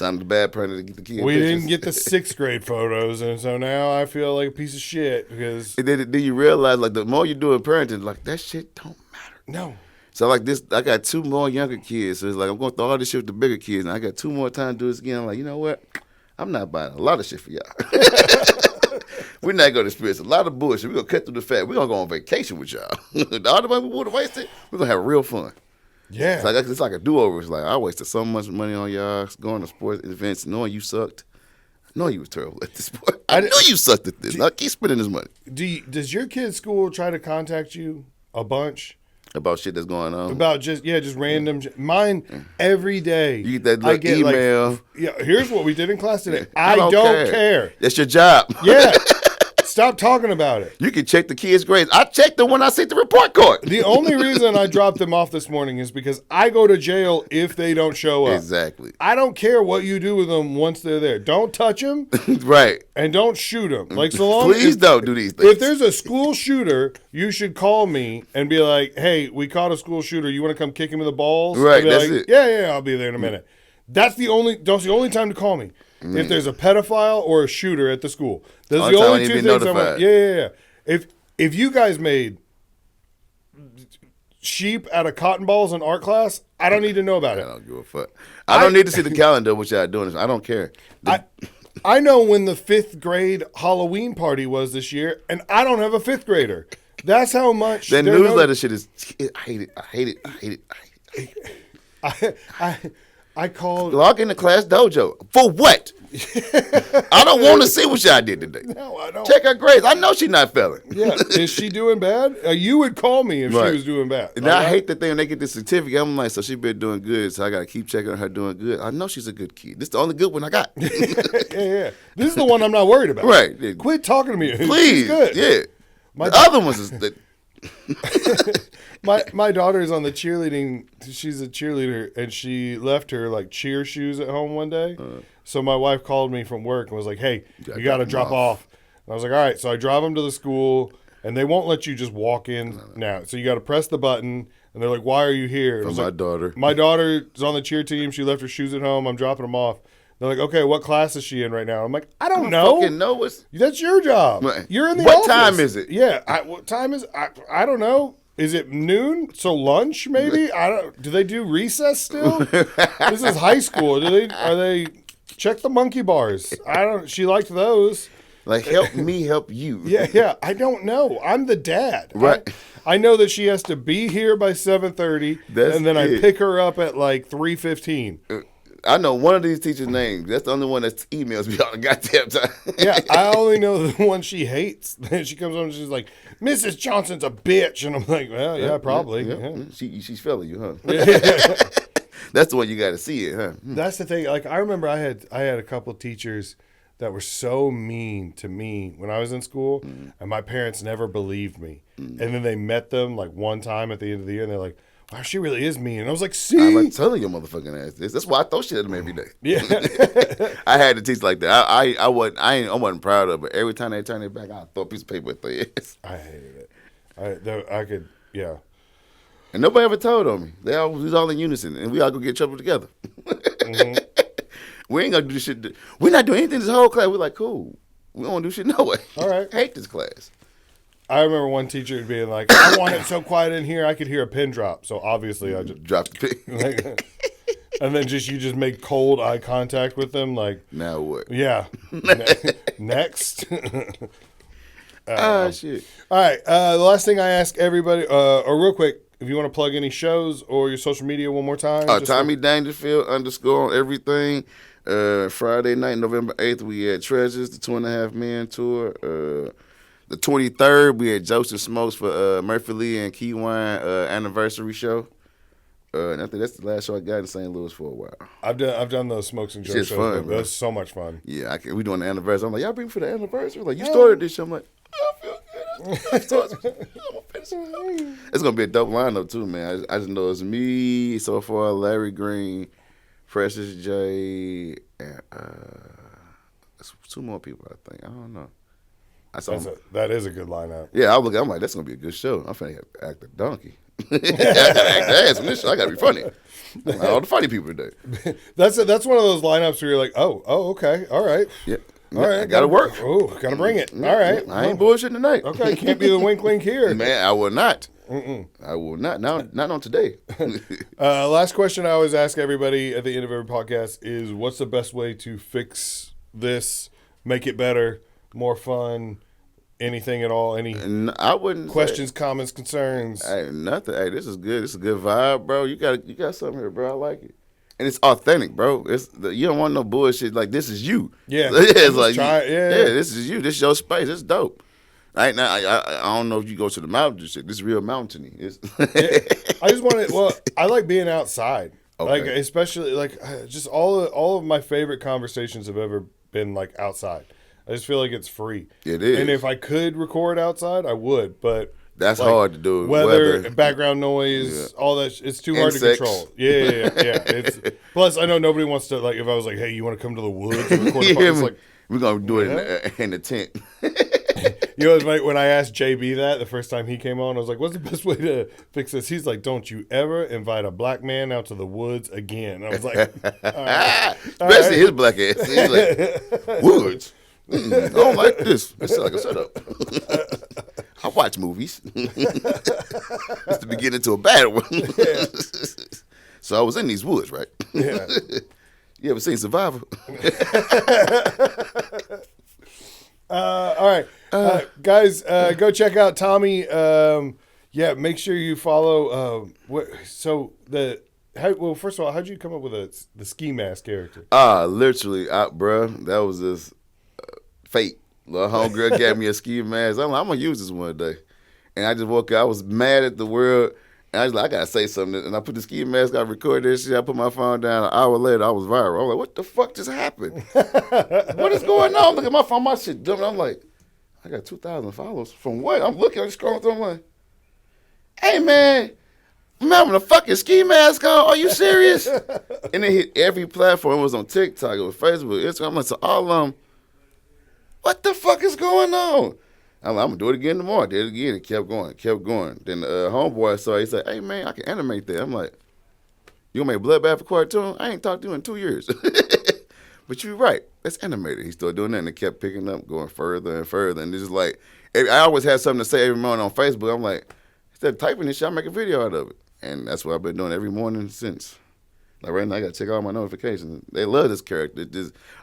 I'm the bad parent to get the kids. We didn't get the 6th grade photos, and so now I feel like a piece of shit because. And then you realize, like, the more you do in parenting, like that shit don't matter. No. So like this, I got 2 more younger kids. So it's like I'm going through all this shit with the bigger kids, and I got 2 more time to do this again. I'm like, you know what? I'm not buying a lot of shit for y'all. We're not going to experience a lot of bullshit. We're going to cut through the fat. We're going to go on vacation with y'all. All the money we would have wasted, we're going to have real fun. Yeah. It's like a do-over. It's like I wasted so much money on y'all going to sports events knowing you sucked. Knowing you was terrible at this sport. I knew you sucked at this. I keep spending this money. Does your kid's school try to contact you a bunch? About shit that's going on. About just random. Mine every day. You get that little email. Here's what we did in class today. I don't care. That's your job. Yeah. Stop talking about it. You can check the kids' grades. I checked them when I see the report card. The only reason I dropped them off this morning is because I go to jail if they don't show up. Exactly. I don't care what you do with them once they're there. Don't touch them. Right. And don't shoot them. Like, so long Please don't do these things. If there's a school shooter, you should call me and be like, hey, we caught a school shooter. You want to come kick him in the balls? Right, that's it. Yeah, I'll be there in a minute. That's the only time to call me. If there's a pedophile or a shooter at the school. Those are the only two things I'm like, yeah. If you guys made sheep out of cotton balls in art class, I don't need to know about it. I don't give a fuck. I don't need to see the calendar what y'all doing. I don't care. I know when the 5th grade Halloween party was this year, and I don't have a 5th grader. That's how much that newsletter shit is. I hate it. I called. Log in the class dojo. For what? I don't want to see what y'all did today. No, I don't. Check her grades. I know she's not failing. Yeah. Is she doing bad? You would call me if she was doing bad. And I hate the thing when they get the certificate. I'm like, so she been doing good, so I got to keep checking on her doing good. I know she's a good kid. This is the only good one I got. Yeah. This is the one I'm not worried about. Right. Quit talking to me. Please. She's good. Yeah. The other ones is... My daughter is on the cheerleading. She's a cheerleader, and she left her like cheer shoes at home one day. So my wife called me from work and was like, "Hey, you got to drop off." And I was like, "All right." So I drive them to the school, and they won't let you just walk in now. So you got to press the button, and they're like, "Why are you here?" For my daughter. My daughter is on the cheer team. She left her shoes at home. I'm dropping them off. They're like, "Okay, what class is she in right now?" I'm like, "I don't know. Fucking know what's... That's your job. You're in the office. What time is it? Yeah. What time is it? I don't know. Is it noon? So lunch maybe? I don't. Do they do recess still? This is high school. Are they check the monkey bars? I don't. She liked those. Like, help me help you. Yeah. I don't know. I'm the dad. Right. I know that she has to be here by 7:30, and then I pick her up at like 3:15. I know one of these teachers' names. That's the only one that emails me all the goddamn time. Yeah, I only know the one she hates. Then she comes home and she's like, Mrs. Johnson's a bitch. And I'm like, well, yeah, probably. Yeah. She's feeling you, huh? That's the one you got to see it, huh? That's the thing. Like, I remember I had a couple of teachers that were so mean to me when I was in school, and my parents never believed me. And then they met them like one time at the end of the year, and they're like, wow, she really is mean. And I was like, see? I'm like telling your motherfucking ass this. That's why I throw shit at them every day. Yeah. I had to teach like that. I wasn't proud of it. Every time they turn it back, I throw a piece of paper at their ass. I hated it. I could, yeah. And nobody ever told on me. We was all in unison, and we all go get in trouble together. We ain't gonna do this shit. We're not doing anything this whole class. We're like, cool. We don't want to do shit no way. All right. I hate this class. I remember one teacher being like, I want it so quiet in here I could hear a pin drop. So obviously I just dropped the pin. Like, and then you just make cold eye contact with them, like, now what? Yeah. Next. Shit. All right. The last thing I ask everybody, or real quick, if you want to plug any shows or your social media one more time. Tommy Dangerfield _ on everything. Friday night, November 8th, we had Treasures, the 2.5 Men tour. The 23rd, we had Joseph Smokes for Murphy Lee and Key Wine anniversary show. And I think that's the last show I got in St. Louis for a while. I've done those Smokes and Joe shows. Fun, that's so much fun. Yeah, we doing the anniversary. I'm like, y'all bring me for the anniversary? Like, you started this show. I'm like, I feel good. It's gonna be a dope lineup too, man. I just know it's me so far, Larry Green, Precious J, and two more people. I think I don't know. That is a good lineup. Yeah, I'm like, that's gonna be a good show. I'm finna act a donkey. I gotta act ass in this show. I gotta be funny. Like all the funny people today. That's one of those lineups where you're like, oh, okay, all right. Yeah. All right, I gotta work. Oh, gotta bring it. All right. I ain't bullshitting tonight. Okay, can't be the wink here. Man, I will not. I will not. Not on today. Last question I always ask everybody at the end of every podcast is, what's the best way to fix this, make it better, more fun, anything at all? I wouldn't questions, comments, concerns? Hey, nothing. Hey, this is good. This is a good vibe, bro. You got something here, bro. I like it. And it's authentic, bro. You don't want no bullshit. Like, this is you. Yeah. It's like, this is you. This is your space. It's dope. I don't know if you go to the mountains and shit. This is real mountainy. I just want to. Well, I like being outside. Okay. Like especially like just all of my favorite conversations have ever been like outside. I just feel like it's free. It is. And if I could record outside, I would. But that's like, hard to do. Weather, background noise, all that. It's too hard to control. Yeah. It's plus I know nobody wants to like. If I was like, hey, you want to come to the woods and record a podcast? It's like we're gonna do it in the tent. You know, it's funny, when I asked JB that the first time he came on, I was like, what's the best way to fix this? He's like, don't you ever invite a black man out to the woods again. And I was like, all right. Especially his black ass. He's like, woods? I don't like this. It's like a setup. I watch movies. It's the beginning to a bad one. So I was in these woods, right? Yeah. You ever seen Survivor? All right. Guys, go check out Tommy. Make sure you follow. First of all, how'd you come up with the ski mask character? Literally, bruh, that was just fate. Little homegirl gave me a ski mask. I'm going to use this one day. And I just woke up. I was mad at the world. And I was like, I got to say something. And I put the ski mask, I recorded this shit. I put my phone down. An hour later, I was viral. I was like, what the fuck just happened? What is going on? Look at my phone. My shit jumping. I'm like, I got 2,000 followers. From what? I'm looking. I'm scrolling through. I'm like, hey, man, I'm having a fucking ski mask on. Are you serious? And it hit every platform. It was on TikTok. It was Facebook, Instagram. I'm like, so all of them, what the fuck is going on? I'm like, I'm going to do it again tomorrow. I did it again. It kept going. Then the homeboy saw it. He said, hey, man, I can animate that. I'm like, you going to make Bloodbath a cartoon? I ain't talked to you in 2 years. But you're right. That's animated. He started doing that, and it kept picking up, going further and further. And it's just like, I always had something to say every morning on Facebook. I'm like, instead of typing this shit, I'll make a video out of it. And that's what I've been doing every morning since. Like right now, I got to check all my notifications. They love this character.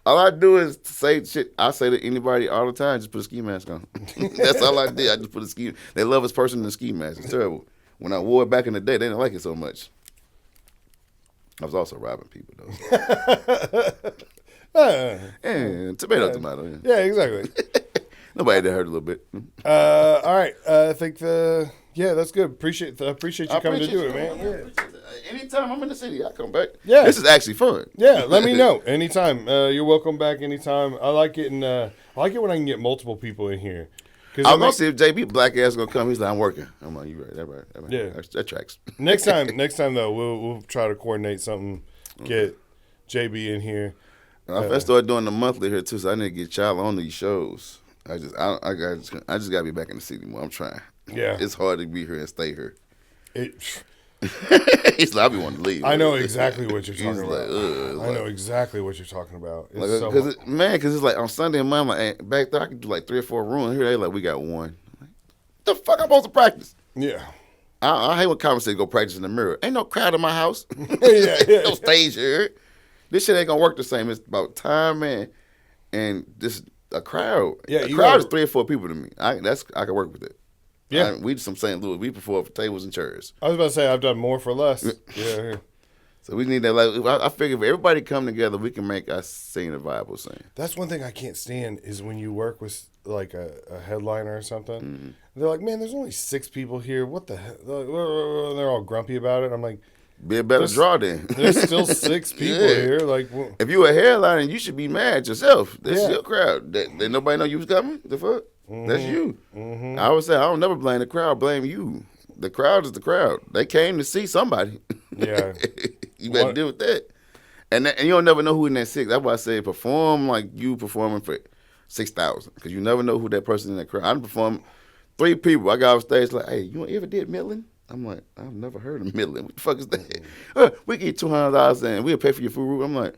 All I do is say shit I say to anybody all the time, just put a ski mask on. That's all I did. I just put a ski. They love this person in the ski mask. It's terrible. When I wore it back in the day, they didn't like it so much. I was also robbing people, though. Tomato. Yeah, exactly. Nobody did hurt a little bit. All right. I think that's good. Appreciate you coming to do it, man. Yeah. Anytime I'm in the city, I come back. Yeah. This is actually fun. Yeah, let me know. Anytime. You're welcome back anytime. I like it when I can get multiple people in here. I'm going to see if JB black ass going to come. He's like, I'm working. I'm like, you right. That right. Yeah. That tracks. Next time though, we'll try to coordinate something, get JB in here. I started doing the monthly here too, so I need to get y'all on these shows. I just got to be back in the city more. I'm trying. Yeah. It's hard to be here and stay here. He's like, I be wanting to leave. I know exactly what you're talking about. I know exactly what you're talking about. Because it's like on Sunday and Monday, like, back there I could do like 3 or 4 rooms. Here they like, we got one. Like, the fuck I'm supposed to practice? Yeah. I hate when conversations go practice in the mirror. Ain't no crowd in my house. Yeah. No stage here. This shit ain't gonna work the same. It's about time and just a crowd. Yeah, a crowd is 3 or 4 people to me. I can work with it. Yeah, we just from St. Louis. We perform for tables and chairs. I was about to say I've done more for less. Yeah. So we need that. Like, I figure if everybody come together, we can make our scene a viable scene. That's one thing I can't stand is when you work with like a headliner or something. Mm-hmm. They're like, man, there's only 6 people here. What the hell? They're all grumpy about it. I'm like, be a better draw then. There's still 6 people here. Like, if you a headliner, you should be mad at yourself. That's your crowd. That nobody know you was coming. The fuck. Mm-hmm. That's you. Mm-hmm. I always say, I don't never blame the crowd, blame you. The crowd is the crowd. They came to see somebody. Yeah. You better deal with that. And you don't never know who in that 6. That's why I say perform like you performing for 6,000. Because you never know who that person in that crowd. I performed 3 people. I got off stage like, hey, you ever did Midland? I'm like, I've never heard of Midland. What the fuck is that? We get $200 and we'll pay for your food. I'm like,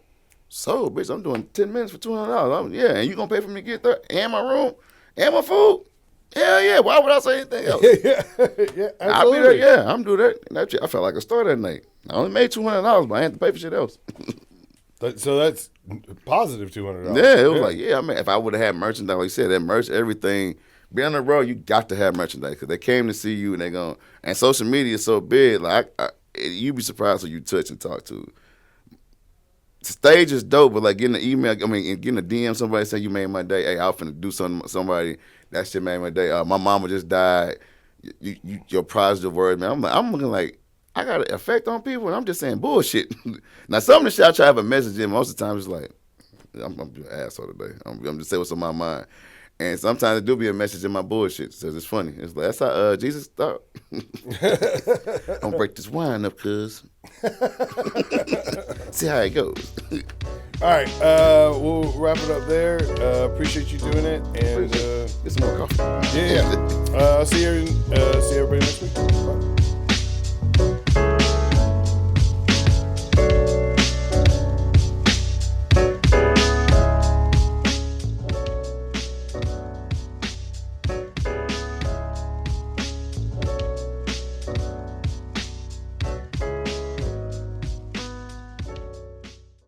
so, bitch, I'm doing 10 minutes for $200. Yeah, and you going to pay for me to get there and my room? And my food? Hell yeah. Why would I say anything else? Yeah, I'll be there. Yeah, I'm do that. And I felt like a star that night. I only made $200, but I had to pay for shit else. So that's positive $200. Yeah, it was like, I mean, if I would have had merchandise, like you said, that merch, everything, be on the road, you got to have merchandise because they came to see you and and social media is so big, like, you'd be surprised who you touch and talk to. Stage is dope, but like getting an email, getting a DM, somebody say you made my day. Hey, I'm finna do something. Somebody That shit made my day. My mama just died. Your positive word, man. I'm looking like I got an effect on people, and I'm just saying bullshit. Now, some of the shit I try to have a message in. Most of the time, it's like I'm an asshole today. I'm just saying what's on my mind. And sometimes it do be a message in my bullshit. So it's funny. It's like, that's how Jesus thought. I'm gonna break this wine up, cuz. See how it goes. All right, we'll wrap it up there. Appreciate you doing it, and Get some more coffee. yeah. I'll see you